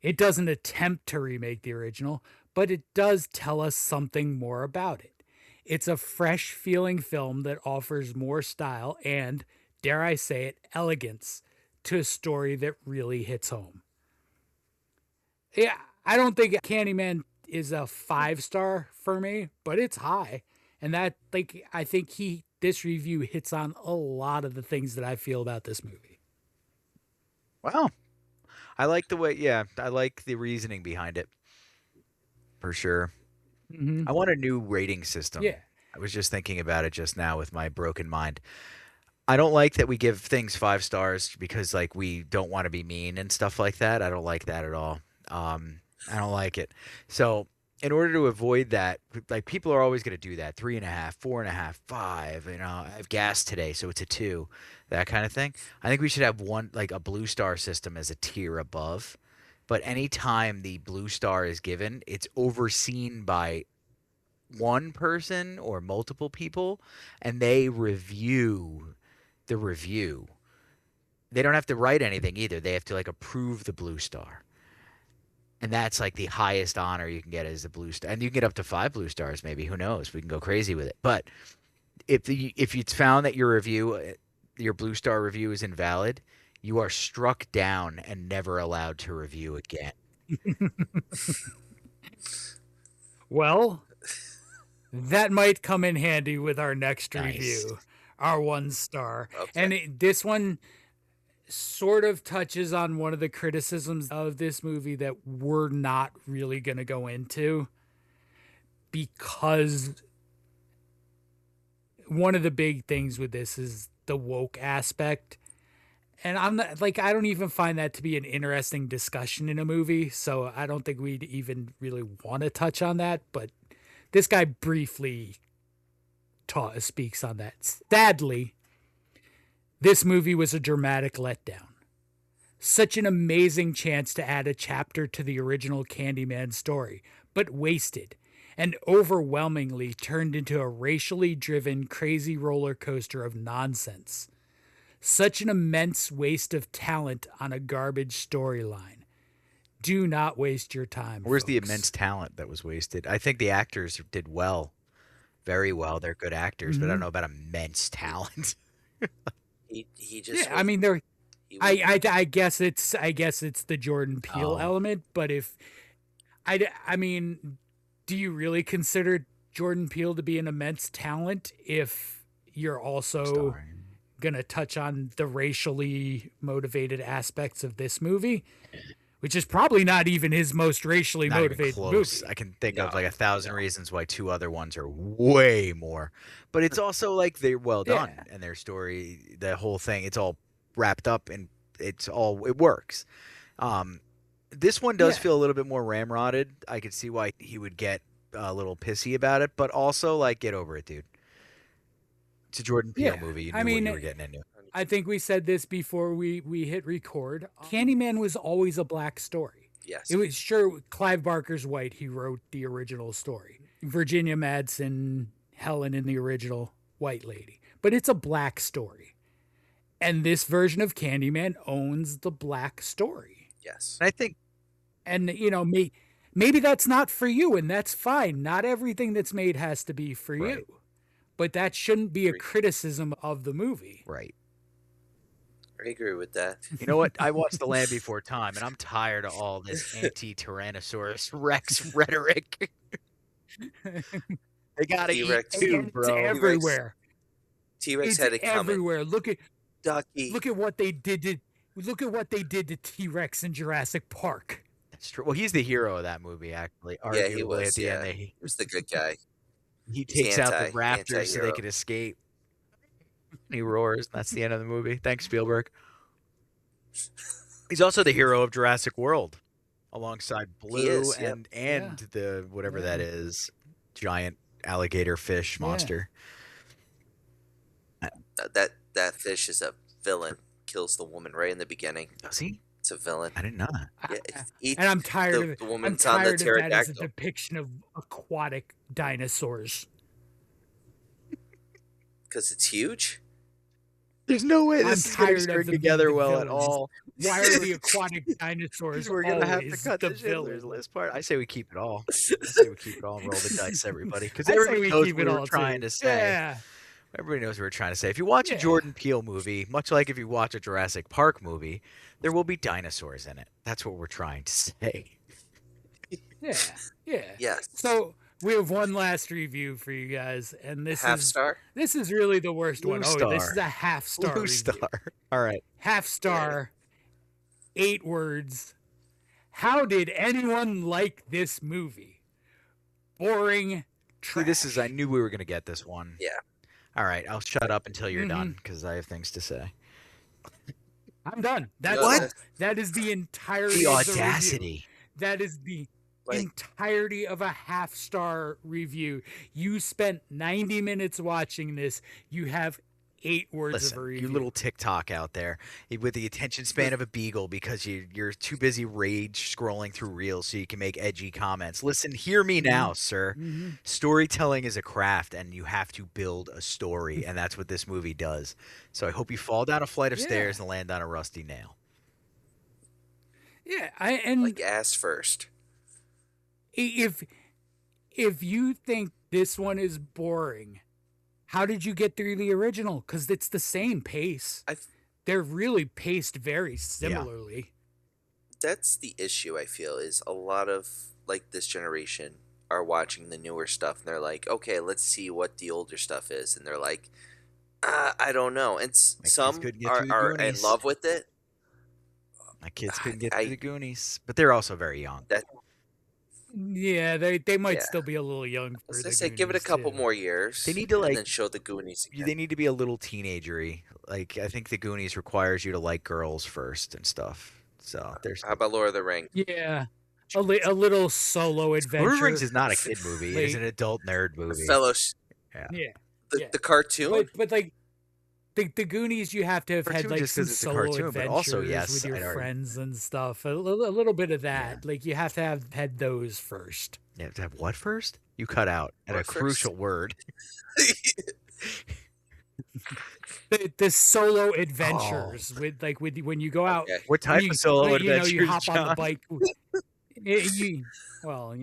It doesn't attempt to remake the original, but it does tell us something more about it. It's a fresh feeling film that offers more style and, dare I say it, elegance to a story that really hits home. Yeah, I don't think Candyman is a 5-star for me, but it's high. And that, like, I think this review hits on a lot of the things that I feel about this movie. Wow. I like the way, I like the reasoning behind it. For sure. Mm-hmm. I want a new rating system. Yeah. I was just thinking about it just now with my broken mind. I don't like that we give things 5 stars because, like, we don't want to be mean and stuff like that. I don't like that at all. I don't like it. So in order to avoid that, like, people are always going to do that. 3.5, 4.5, 5. You know, I have gas today, so it's a 2. That kind of thing. I think we should have one, like, a blue star system as a tier above. But anytime the blue star is given, it's overseen by one person or multiple people, and they review the review. They don't have to write anything either. They have to, like, approve the blue star. And that's, like, the highest honor you can get as a blue star. And you can get up to 5 blue stars, maybe. Who knows? We can go crazy with it. But if it's found that your blue star review is invalid, you are struck down and never allowed to review again. Well, that might come in handy with our next Nice. review, our 1 star. Okay. And this one sort of touches on one of the criticisms of this movie that we're not really going to go into, because one of the big things with this is the woke aspect. And I'm not, like, I don't even find that to be an interesting discussion in a movie, so I don't think we'd even really want to touch on that, but this guy briefly speaks on that. Sadly, this movie was a dramatic letdown. Such an amazing chance to add a chapter to the original Candyman story, but wasted, and overwhelmingly turned into a racially driven, crazy roller coaster of nonsense. Such an immense waste of talent on a garbage storyline. Do not waste your time. Where's the folks. immense talent that was wasted? I think the actors did well. Very well. They're good actors, but I don't know about immense talent. He just. Yeah, I mean, they're. I guess it's the Jordan Peele element, but I mean, do you really consider Jordan Peele to be an immense talent if you're also gonna touch on the racially motivated aspects of this movie, which is probably not even his most racially Not even motivated close. movie? I can think of like 1,000 reasons why 2 other ones are way more. But it's also like they're well done, and their story, the whole thing, it's all wrapped up and it works. This one does feel a little bit more ramrodded. I could see why he would get a little pissy about it, but also, like, get over it, dude. It's a Jordan Peele movie. You knew what you were getting into. I think we said this before we hit record. Candyman was always a black story. Yes. It was sure Clive Barker's white. He wrote the original story. Virginia Madsen, Helen in the original, white lady. But it's a black story. And this version of Candyman owns the black story. Yes. I think. And, you know, maybe that's not for you, and that's fine. Not everything that's made has to be for you. But that shouldn't be a criticism of the movie. Right. I agree with that. You know what? I watched The Land Before Time, and I'm tired of all this anti-Tyrannosaurus Rex rhetoric. They gotta T-Rex eat too, bro. It's everywhere. T-Rex had it coming. Everywhere. Look at Ducky. Look at what they did to T-Rex in Jurassic Park. That's true. Well, he's the hero of that movie, actually. Yeah, he Arguably was. at the Yeah, end, he was the good guy. he takes out the anti- raptors so they anti-hero. can escape. He roars. That's the end of the movie. Thanks, Spielberg. He's also the hero of Jurassic World, alongside Blue is, yep. and the whatever that is, giant alligator fish monster. That fish is a villain. Kills the woman right in the beginning. Does he? It's a villain. I didn't know that. Yeah, And I'm tired of it. The I'm woman's on the tired of that as a pterodactyl. depiction of aquatic dinosaurs. Because it's huge. There's no way I'm this is going to tired of string them being together the well at villains. all. Why are the aquatic dinosaurs We're going to have to always cut the the Schindler's villain? List part. I say we keep it all. I say we keep it all and roll the dice, everybody. Because I say everybody we knows keep what it we're all, trying too. to say. Yeah. Everybody knows what we're trying to say. If you watch a Yeah. Jordan Peele movie, much like if you watch a Jurassic Park movie, there will be dinosaurs in it. That's what we're trying to say. Yeah. Yeah. Yes. So we have one last review for you guys, and Half star. this is really the worst Blue one. star. Oh, this is a half star. Blue review. star. All right. Half star. 8 words. How did anyone like this movie? Boring. See, this is. I knew we were going to get this one. Yeah. All right. I'll shut up until you're Mhm. done because I have things to say. I'm done. That's What? That is the entirety The of the review. audacity. That is the Like- entirety of a half star review. You spent 90 minutes watching this. You have 8 words of a Listen, review. you little TikTok out there with the attention span of a beagle because you're too busy rage scrolling through reels so you can make edgy comments. Listen, hear me now, sir. Mhm. Storytelling is a craft, and you have to build a story, and that's what this movie does. So I hope you fall down a flight of Yeah. stairs and land on a rusty nail. Yeah, and Like ass first. if you think this one is boring, how did you get through the original? Because it's the same pace. They're really paced very similarly. That's the issue. I feel is a lot of like this generation are watching the newer stuff and they're like, okay, let's see what the older stuff is, and they're like, I don't know. And kids some couldn't get are, through the are in Goonies. love with it. My kids couldn't get I- through the Goonies, but they're also very young. Yeah, they might Yeah. still be a little young I for was the gonna say, give it a Goonies, couple too. more years. They need to, like- and then show the Goonies. Again. They need to be a little teenagery. Like I think the Goonies requires you to like girls first and stuff. So there's How about Lord of the Rings? Yeah, a little solo adventure. Lord of the Rings is not a kid movie. It's an adult nerd The movie. Fellowship, Yeah, the, yeah. the cartoon. but like the Goonies, you have to have had Cartoon like just some 'cause it's a solo cartoon, but also, adventures yes, with your I'd argue. friends and stuff. A little bit of that. Like you have to have had those first. You have to have what first? You cut out at a What first? crucial word. The solo adventures with when you go out. Okay. What type you, of solo you know, adventures, you hop on the John? bike. Well,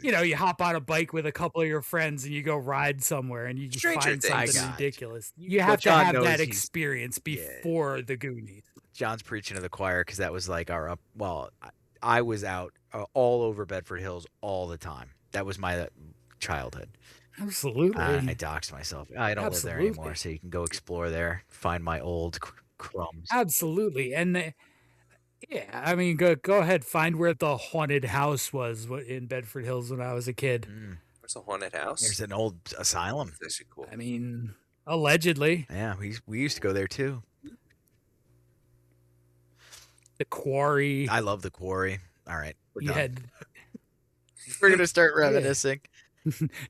you know, you hop on a bike with a couple of your friends and you go ride somewhere and you just Stranger find Things. I something got you. ridiculous. You Well, have to John have knows that he's- experience Yeah. before the Goonies. John's preaching to the choir because that was like our up. Well, I was out all over Bedford Hills all the time. That was my childhood. Absolutely. I doxed myself. I don't live there anymore, Absolutely. so you can go explore there, find my old crumbs. Absolutely. And yeah, I mean, go ahead, find where the haunted house was in Bedford Hills when I was a kid. Mm. There's a haunted house. There's an old asylum. That's actually cool. I mean, allegedly, Yeah, we used to go there too. the quarry. I love the quarry. All right, we're You done. had We're gonna start reminiscing.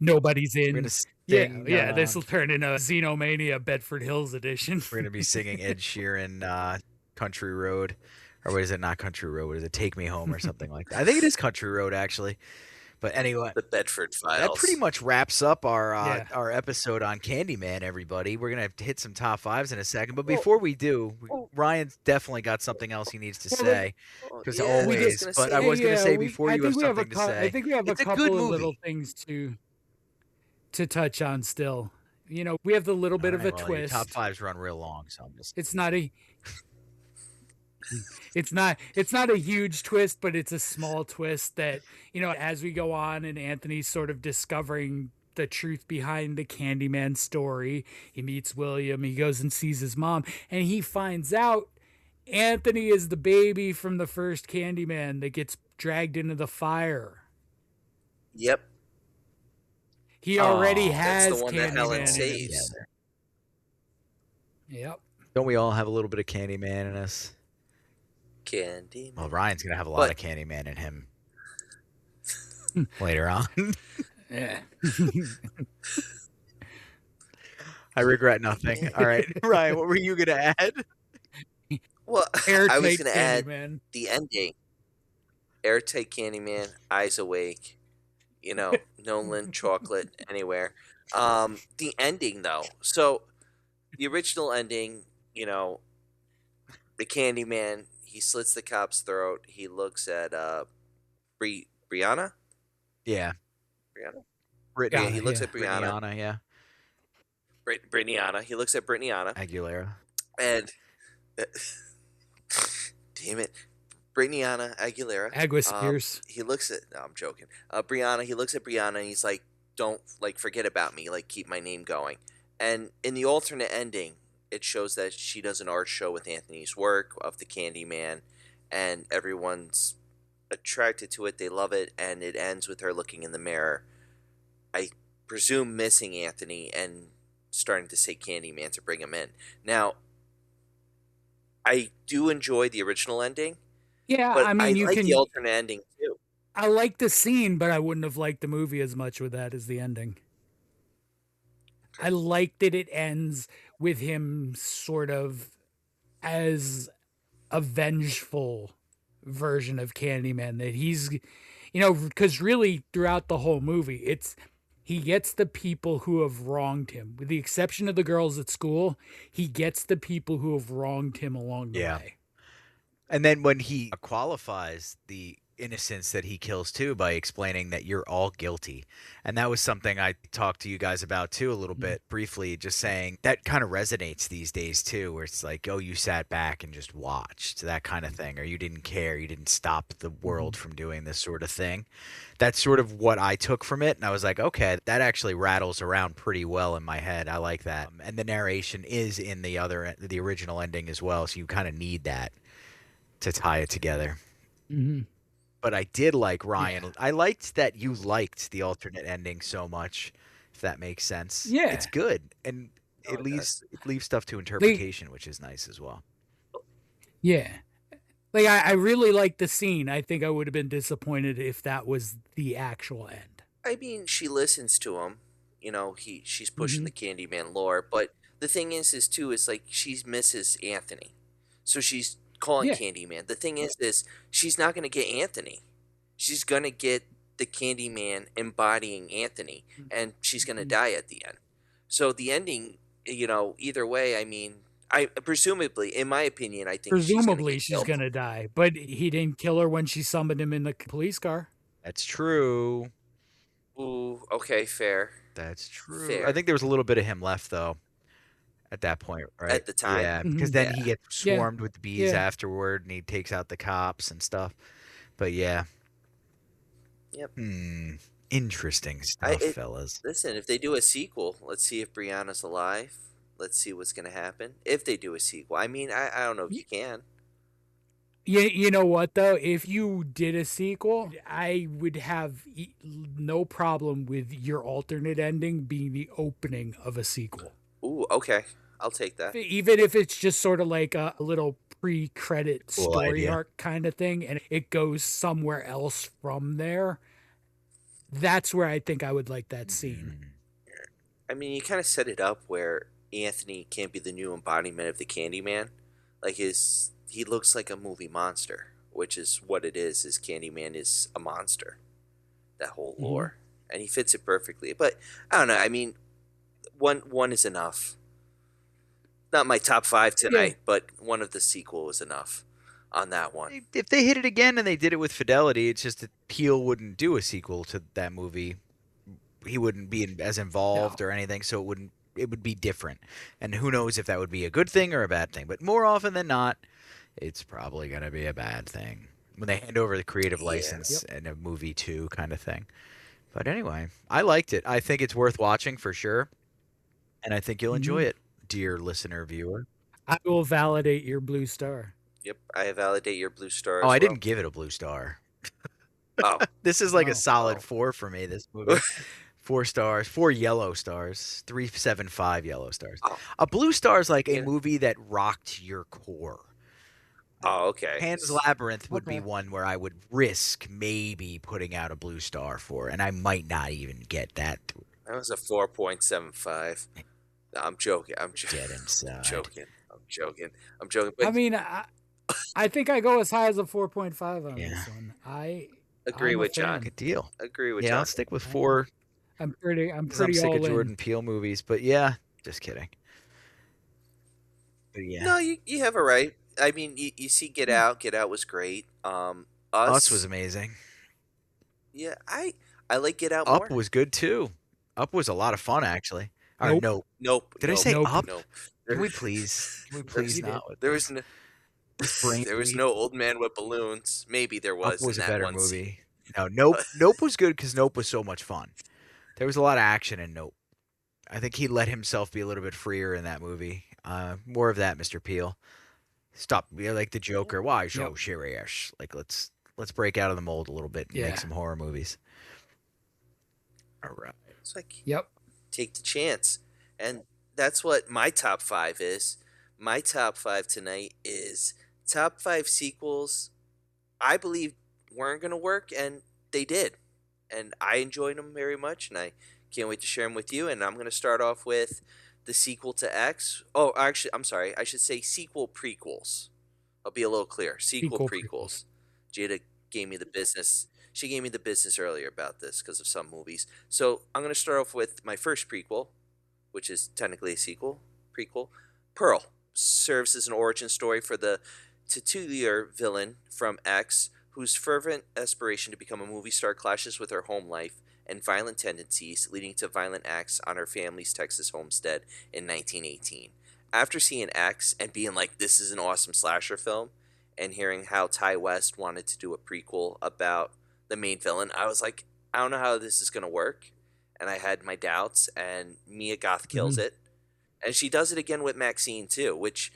nobody's We're in. gonna Yeah, sing, yeah. This will turn into a Xenomania Bedford Hills edition. We're gonna be singing Ed Sheeran, "Country Road," or what is it? Not Country Road. What is it? "Take Me Home" or something like that. I think it is Country Road actually. But anyway, The Bedford Files. that pretty much wraps up our Yeah. our episode on Candyman. Everybody, we're gonna hit some top fives in a second. But before we do, Ryan's definitely got something else he needs to Well, say. Oh, Because yeah, I was always, gonna but say- I was going to say we- before I you have think we something to I say. think we have It's a a good couple of movie. little things to touch on still. You know, we have the little bit of a Alright, well, your twist. top fives run real long, so I'm just. It's not a it's not a huge twist, but it's a small twist that, you know, as we go on and Anthony's sort of discovering the truth behind the Candyman story, he meets William, he goes and sees his mom, and he finds out Anthony is the baby from the first Candyman that gets dragged into the fire. Yep. He already Oh, has That's the one that Helen Candyman in him. saves. Yep. Don't we all have a little bit of Candyman in us? Candyman. Well, Ryan's gonna have a lot But- of Candyman in him later on. Yeah. I regret nothing. All right, Ryan, what were you gonna add? Well, I was Airtight going to add Candyman. the ending. Airtight Candyman, eyes awake, no lint chocolate anywhere. The ending, though. So, the original ending, the Candyman, he slits the cop's throat. He looks at Brianna? Yeah, Brianna? Brittany. Yeah, he looks at Brittany Brianna. Anna, yeah, Brittanyana. He looks at Brittanyana. Aguilera. And damn it, Brianna Aguilera. Agua Spears. He looks at. No, I'm joking. Brianna. He looks at Brianna and he's like, "Don't forget about me. Keep my name going." And in the alternate ending, it shows that she does an art show with Anthony's work of the Candyman, and everyone's attracted to it. They love it, and it ends with her looking in the mirror. I presume missing Anthony and starting to say Candyman to bring him in. Now, I do enjoy the original ending. Yeah, But I mean, you like can. the alternate ending too. I like the scene, but I wouldn't have liked the movie as much with that as the ending. I like that it ends with him sort of as a vengeful version of Candyman. That he's, because really throughout the whole movie, he gets the people who have wronged him, with the exception of the girls at school. He gets the people who have wronged him along the way. And then when he qualifies the innocence that he kills too by explaining that you're all guilty. And that was something I talked to you guys about too a little bit briefly, just saying that kind of resonates these days too, where it's like, oh, you sat back and just watched, that kind of thing, or you didn't care, you didn't stop the world from doing this sort of thing. That's sort of what I took from it, and I was like, okay, that actually rattles around pretty well in my head. I like that. And the narration is in the original ending as well, so you kind of need that to tie it together. Mm-hmm. But I did like Ryan. Yeah. I liked that you liked the alternate ending so much, if that makes sense. Yeah. It's good. And it leaves stuff to interpretation, which is nice as well. Yeah. I really like the scene. I think I would have been disappointed if that was the actual end. I mean, she listens to him. She's pushing the Candyman lore. But the thing is like she misses Anthony. So she's calling Candyman. The thing is she's not going to get Anthony. She's going to get the Candyman embodying Anthony, and she's going to die at the end. So the ending, either way, I mean, I presumably, in my opinion, I think she's going to die, but he didn't kill her when she summoned him in the police car. That's true. Ooh, okay, fair. That's true. Fair. I think there was a little bit of him left though. At that point, right? At the time. Yeah, because then he gets swarmed with the bees afterward, and he takes out the cops and stuff. But yeah. Yep. Interesting stuff, fellas. Listen, if they do a sequel, let's see if Brianna's alive. Let's see what's going to happen. If they do a sequel. I mean, I don't know if you can. You know what, though? If you did a sequel, I would have no problem with your alternate ending being the opening of a sequel. Ooh, okay. I'll take that. Even if it's just sort of like a little pre-credit story arc kind of thing, and it goes somewhere else from there, that's where I think I would like that scene. I mean, you kind of set it up where Anthony can't be the new embodiment of the Candyman. He looks like a movie monster, which is what it is Candyman is a monster. That whole lore. And he fits it perfectly. But, I don't know, I mean, one is enough. Not my top 5 tonight, but one of the sequel was enough on that one. If they hit it again and they did it with fidelity, it's just that Peele wouldn't do a sequel to that movie. He wouldn't be as involved or anything, so it would be different. And who knows if that would be a good thing or a bad thing. But more often than not, it's probably going to be a bad thing when they hand over the creative license in a movie too, kind of thing. But anyway, I liked it. I think it's worth watching for sure. And I think you'll enjoy it, dear listener, viewer. I will validate your blue star. Yep, I validate your blue star. I didn't give it a blue star. Oh, This is like a Oh. solid Oh. 4 for me. This movie, 4 stars, 4 yellow stars, 3.75 yellow stars. oh, A blue star is like a yeah. movie that rocked your core. Oh, okay. Pan's Labyrinth would be Okay. one where I would risk maybe putting out a blue star for, and I might not even get that That was a 4.75. No, I'm joking. dead inside. I'm joking. I But mean, I think I go as high as a 4.5 on Yeah. this one. agree I'm a with John. fan. Good deal. Agree with Yeah, I'll John. stick with 4 I'm pretty because I'm sick all of Jordan in. Peele movies. But yeah, just kidding. But yeah, No, you have it right. I mean, you see Get Out. Get Out was great. Us was amazing. Yeah, I like Get Out Up more. was good too. Up was a lot of fun actually. Or Nope. Nope. Nope. Did I nope, say Nope. Up? Nope. Can we please? Can we please You did. not? With There this? was no, This brain there was bleed. no old man with balloons. Maybe there Up was was in a that better one scene. movie. No, Nope. Nope was good because Nope was so much fun. There was a lot of action in Nope. I think he let himself be a little bit freer in that movie. More of that, Mr. Peel. Stop. You're like the Joker. Why so Yep. serious? Like let's break out of the mold a little bit and Yeah. make some horror movies. All right. It's like Yep. take the chance, and that's what my top 5 is. My top 5 tonight is top 5 sequels I believe weren't going to work, and they did, and I enjoyed them very much, and I can't wait to share them with you. And I'm going to start off with the sequel to X. Oh, actually, I'm sorry. I should say sequel prequels. I'll be a little clear. Sequel Sequel prequels. Jada gave me the business. She gave me the business earlier about this because of some movies. So I'm going to start off with my first prequel, which is technically a sequel. Prequel. Pearl serves as an origin story for the titular villain from X, whose fervent aspiration to become a movie star clashes with her home life and violent tendencies, leading to violent acts on her family's Texas homestead in 1918. After seeing X and being like, this is an awesome slasher film, and hearing how Ty West wanted to do a prequel about the main villain, I was like, I don't know how this is going to work. And I had my doubts, and Mia Goth kills it. And she does it again with Maxine, too, which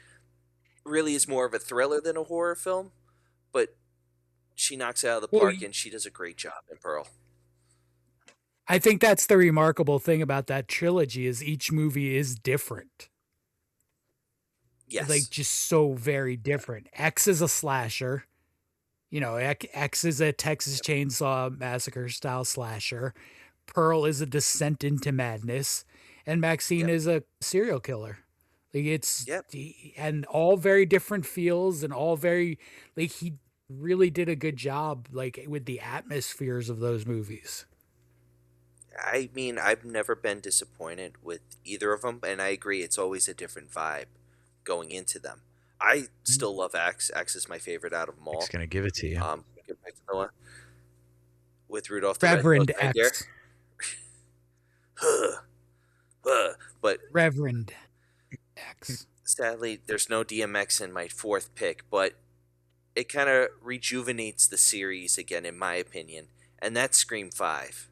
really is more of a thriller than a horror film, but she knocks it out of the Well, park, and she does a great job in Pearl. I think that's the remarkable thing about that trilogy is each movie is different. Yes. Like just so very different. X is a slasher. You know, X is a Texas Chainsaw Massacre style slasher. Pearl is a descent into madness, and Maxine is a serial killer. Like it's and all very different feels and all very like he really did a good job like with the atmospheres of those movies. I mean, I've never been disappointed with either of them, and I agree, it's always a different vibe going into them. I still love X. X is my favorite out of them all. X gonna give it to you. Get back to the one with Rudolph the Reverend Red-Nosed Reindeer. X. But Reverend X. sadly, there's no DMX in my fourth pick, but it kind of rejuvenates the series again, in my opinion, and that's Scream 5.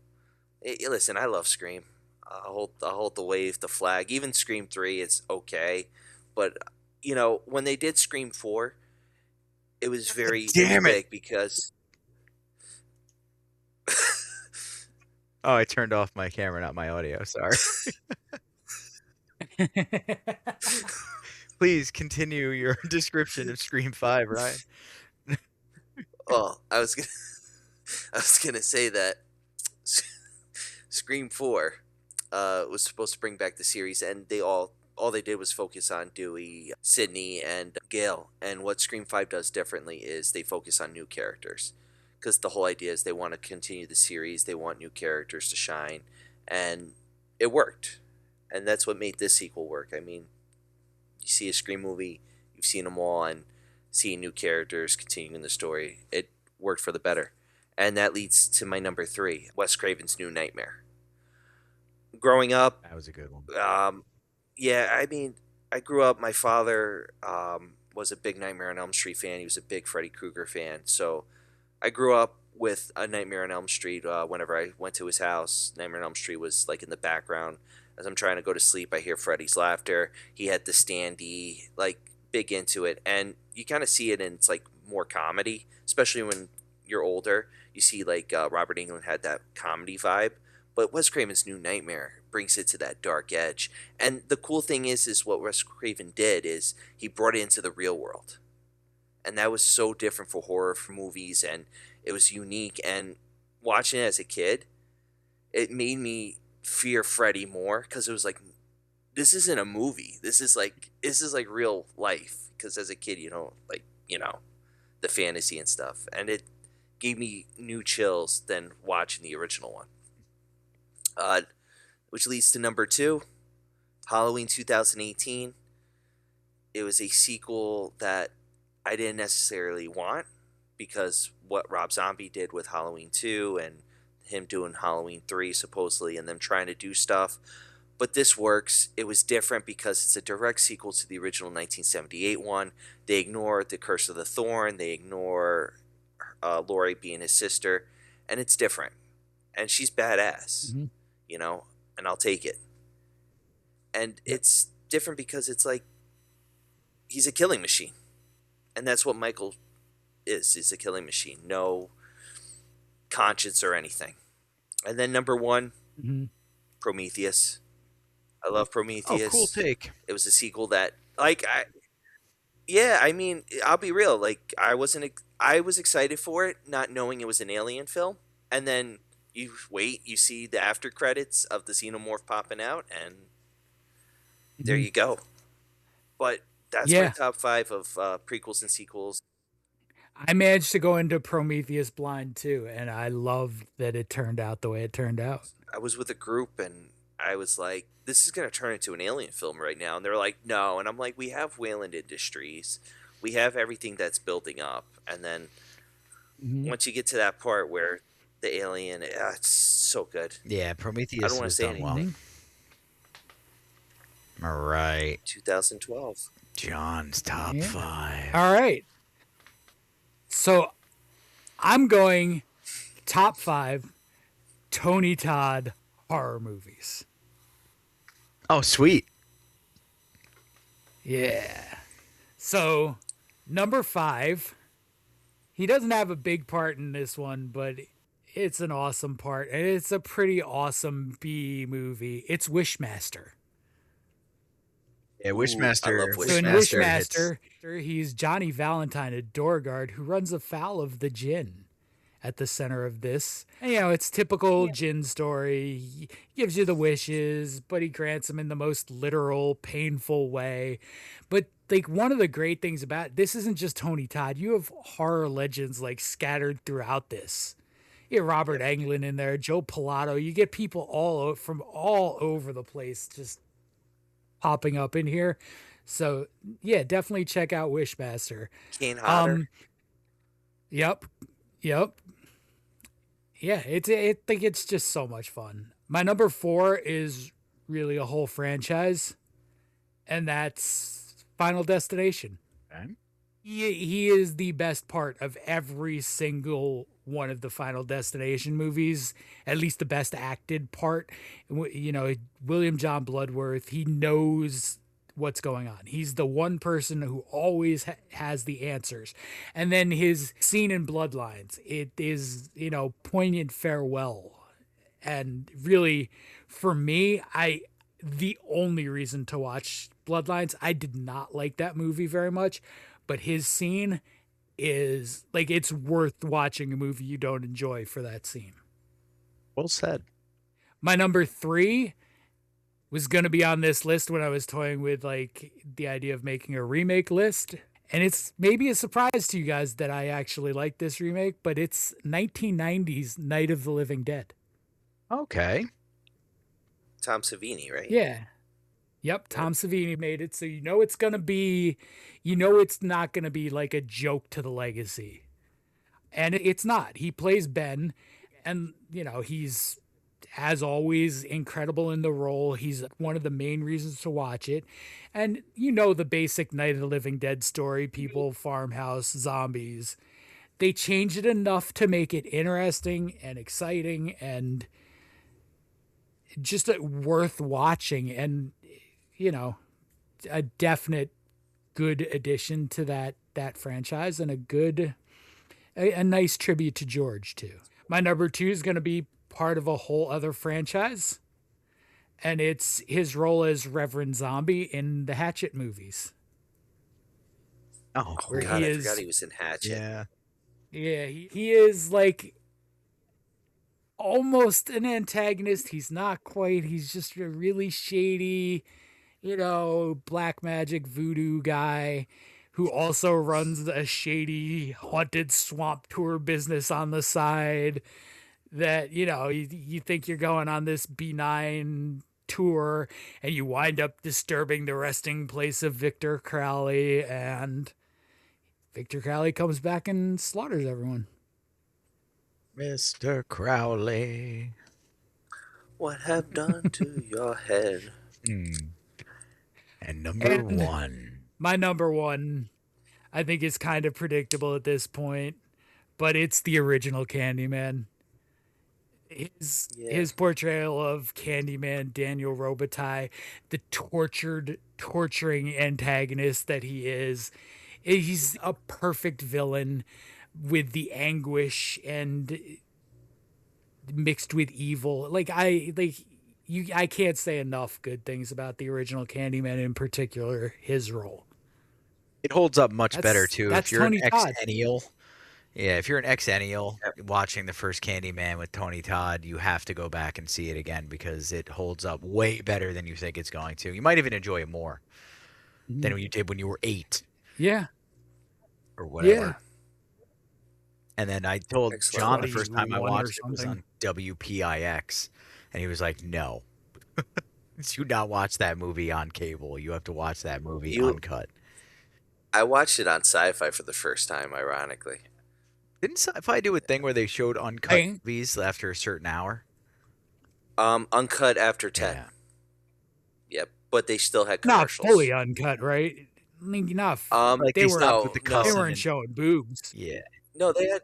Listen, I love Scream. I'll hold the wave, the flag. Even Scream 3 is okay, but you know, when they did Scream 4, it was very big because Oh, I turned off my camera, not my audio. Sorry. Please continue your description of Scream 5, Ryan. oh, I was gonna say that Scream 4 was supposed to bring back the series, and all they did was focus on Dewey, Sidney, and Gail. And what Scream 5 does differently is they focus on new characters, because the whole idea is they want to continue the series, they want new characters to shine, and it worked. And that's what made this sequel work. I mean, you see a Scream movie, you've seen them all, and seeing new characters continuing the story, it worked for the better. And that leads to my number 3, Wes Craven's New Nightmare. Growing up, That was a good one. yeah, I mean, I grew up, my father was a big Nightmare on Elm Street fan. He was a big Freddy Krueger fan. So I grew up with a Nightmare on Elm Street. Whenever I went to his house, Nightmare on Elm Street was like in the background. As I'm trying to go to sleep, I hear Freddy's laughter. He had the standee, like big into it. And you kind of see it in, it's like more comedy, especially when you're older. you see like Robert Englund had that comedy vibe, but Wes Craven's New Nightmare brings it to that dark edge. And the cool thing is what Wes Craven did is he brought it into the real world, and that was so different for horror for movies, and it was unique. And watching it as a kid, it made me fear Freddy more, because it was like, this isn't a movie. This is like real life. Because as a kid, you don't like, the fantasy and stuff, and it gave me new chills than watching the original one. Which leads to number 2, Halloween 2018. It was a sequel that I didn't necessarily want, because what Rob Zombie did with Halloween 2 and him doing Halloween 3 supposedly, and them trying to do stuff. But this works. It was different because it's a direct sequel to the original 1978 one. They ignore the Curse of the Thorn. They ignore Laurie being his sister. And it's different. And she's badass, and I'll take it. And it's different because it's like, he's a killing machine. And that's what Michael is. He's a killing machine. No conscience or anything. And then number 1, Prometheus. I love Prometheus. Oh, cool take. It was a sequel that, like, I'll be real. Like, I was excited for it, not knowing it was an alien film. And then you see the after credits of the xenomorph popping out, and there you go. But that's my top 5 of prequels and sequels. I managed to go into Prometheus blind too, and I loved that it turned out the way it turned out. I was with a group, and I was like, this is going to turn into an alien film right now. And they're like, no. And I'm like, we have Wayland Industries. We have everything that's building up. And then once you get to that part where the alien, it's so good. Yeah, Prometheus I don't want to say anything. Well. All right. 2012. John's top 5. All right. So I'm going top 5 Tony Todd horror movies. Oh, sweet. Yeah. So, number 5, he doesn't have a big part in this one, but it's an awesome part, and it's a pretty awesome B movie. It's Wishmaster. Yeah, Wishmaster. I love Wishmaster. So in Wishmaster, he's Johnny Valentine, a door guard who runs afoul of the djinn at the center of this. And, it's typical djinn story. He gives you the wishes, but he grants them in the most literal, painful way. But like, one of the great things about this isn't just Tony Todd. You have horror legends like scattered throughout this. You have Robert Englund in there, Joe Pilato. You get people from all over the place just popping up in here. So yeah, definitely check out Wishmaster. Kane Hodder. Yep. Yeah, it's just so much fun. My number 4 is really a whole franchise, and that's Final Destination. Okay. He is the best part of every single one of the Final Destination movies, at least the best acted part. William John Bloodworth, he knows what's going on. He's the one person who always has the answers. And then his scene in Bloodlines, it is, poignant farewell. And really, for me, the only reason to watch Bloodlines, I did not like that movie very much, but his scene is like, it's worth watching a movie you don't enjoy for that scene. Well said. My number 3 was going to be on this list when I was toying with like the idea of making a remake list. And it's maybe a surprise to you guys that I actually like this remake, but it's 1990's Night of the Living Dead. Okay. Tom Savini, right? Yeah. Yep, Tom Savini made it. So it's going to be, it's not going to be like a joke to the legacy. And it's not. He plays Ben, and, he's, as always, incredible in the role. He's one of the main reasons to watch it. And the basic Night of the Living Dead story, people, farmhouse, zombies. They changed it enough to make it interesting and exciting and just worth watching. And, a definite good addition to that franchise, and a good a nice tribute to George too. My number 2 is going to be part of a whole other franchise, and it's his role as Reverend Zombie in the Hatchet movies. Oh, Oh Where God, he I is- forgot he was in Hatchet. yeah. Yeah, he is like almost an antagonist. He's not quite. He's just a really shady, black magic voodoo guy who also runs a shady haunted swamp tour business on the side. That, you think you're going on this benign tour and you wind up disturbing the resting place of Victor Crowley, and Victor Crowley comes back and slaughters everyone. Mr. Crowley. What have done to your head? And number And- 1. My number 1, I think, is kind of predictable at this point, but it's the original Candyman. His portrayal of Candyman, Daniel Robitaille, the torturing antagonist that he is. He's a perfect villain with the anguish and mixed with evil. I can't say enough good things about the original Candyman, in particular his role. It holds up much better too. That's If you're Tony an Todd. exennial, if you're an exennial watching the first Candyman with Tony Todd, you have to go back and see it again because it holds up way better than you think it's going to. You might even enjoy it more than you did when you were 8 Yeah. or whatever. Yeah. And then I told Excellent. John the 21 first time I or watched it was something. on WPIX, and he was like, "No, do not watch that movie on cable. You have to watch that movie uncut." I watched it on Sci-Fi for the first time, ironically. Didn't Sci-Fi do a thing where they showed uncut Hey. movies after a certain hour? Uncut after 10. Yeah. Yep, but they still had Not commercials. fully uncut, right? I mean, not. Like they they were stopped with the they cussing weren't and- showing boobs. Yeah. No, they had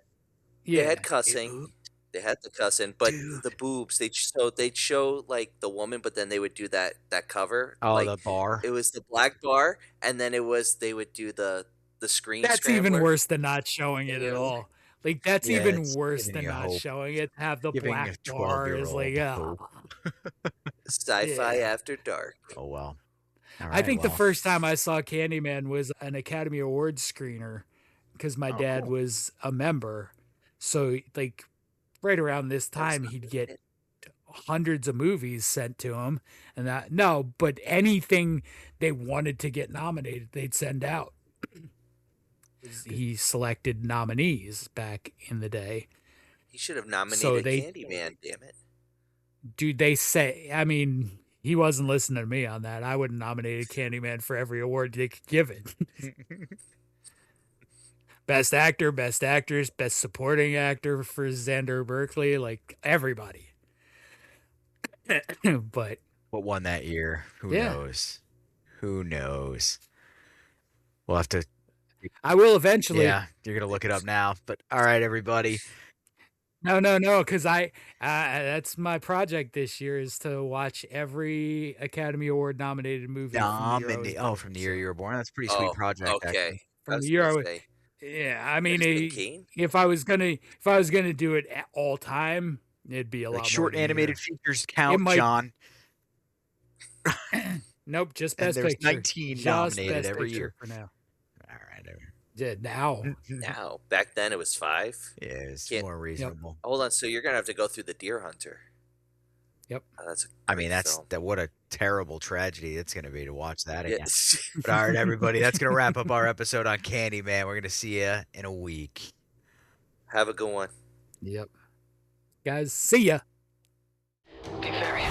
Yeah. cussing. They had the cussing, but Dude. the boobs. They'd show like the woman, but then they would do that cover. Oh, like, the bar. it was the black bar, and then they would do the screen. That's even scrambler. worse than not showing it at Yeah. all. Like, that's Yeah, even it's worse giving than you not hope. showing it. Have the Giving black a bar is 12-year-old like, Sci-Fi Yeah. after dark. Oh well. All I right, think well. the first time I saw Candyman was an Academy Awards screener because my Oh, dad cool. was a member. So, like, right around this time, he'd get hundreds of movies sent to him. But anything they wanted to get nominated, they'd send out. He selected nominees back in the day. He should have nominated So they- Candyman. Damn it! Dude, he wasn't listening to me on that. I would have nominated Candyman for every award they could give it. Best actor, best actress, best supporting actor for Xander Berkeley, like everybody. But What won that year? Who Yeah. knows? Who knows? We'll have to. I will eventually. Yeah, you're gonna look it up now. But all right, everybody. No, because that's my project this year is to watch every Academy Award nominated movie. From the year I was From born. the year you were born. That's a pretty sweet project. Okay. actually. From I was the year gonna I was- say, Yeah, I mean, Citizen Kane? if I was gonna do it at all time, it'd be a lot Like more short than a animated year. features count, might- John. Nope, just And best there's picture. 19 Just nominated Best every Picture year. for now. All right. Yeah, now. now. Back then it was 5. Yeah, it's Can't- more reasonable. Hold on. So you're gonna have to go through the Deer Hunter. Yep. Oh, that's. I mean, what a terrible tragedy it's going to be to watch that again. Yes. But all right, everybody, that's going to wrap up our episode on Candyman. We're going to see you in a week. Have a good one. Yep. Guys, see ya. Be very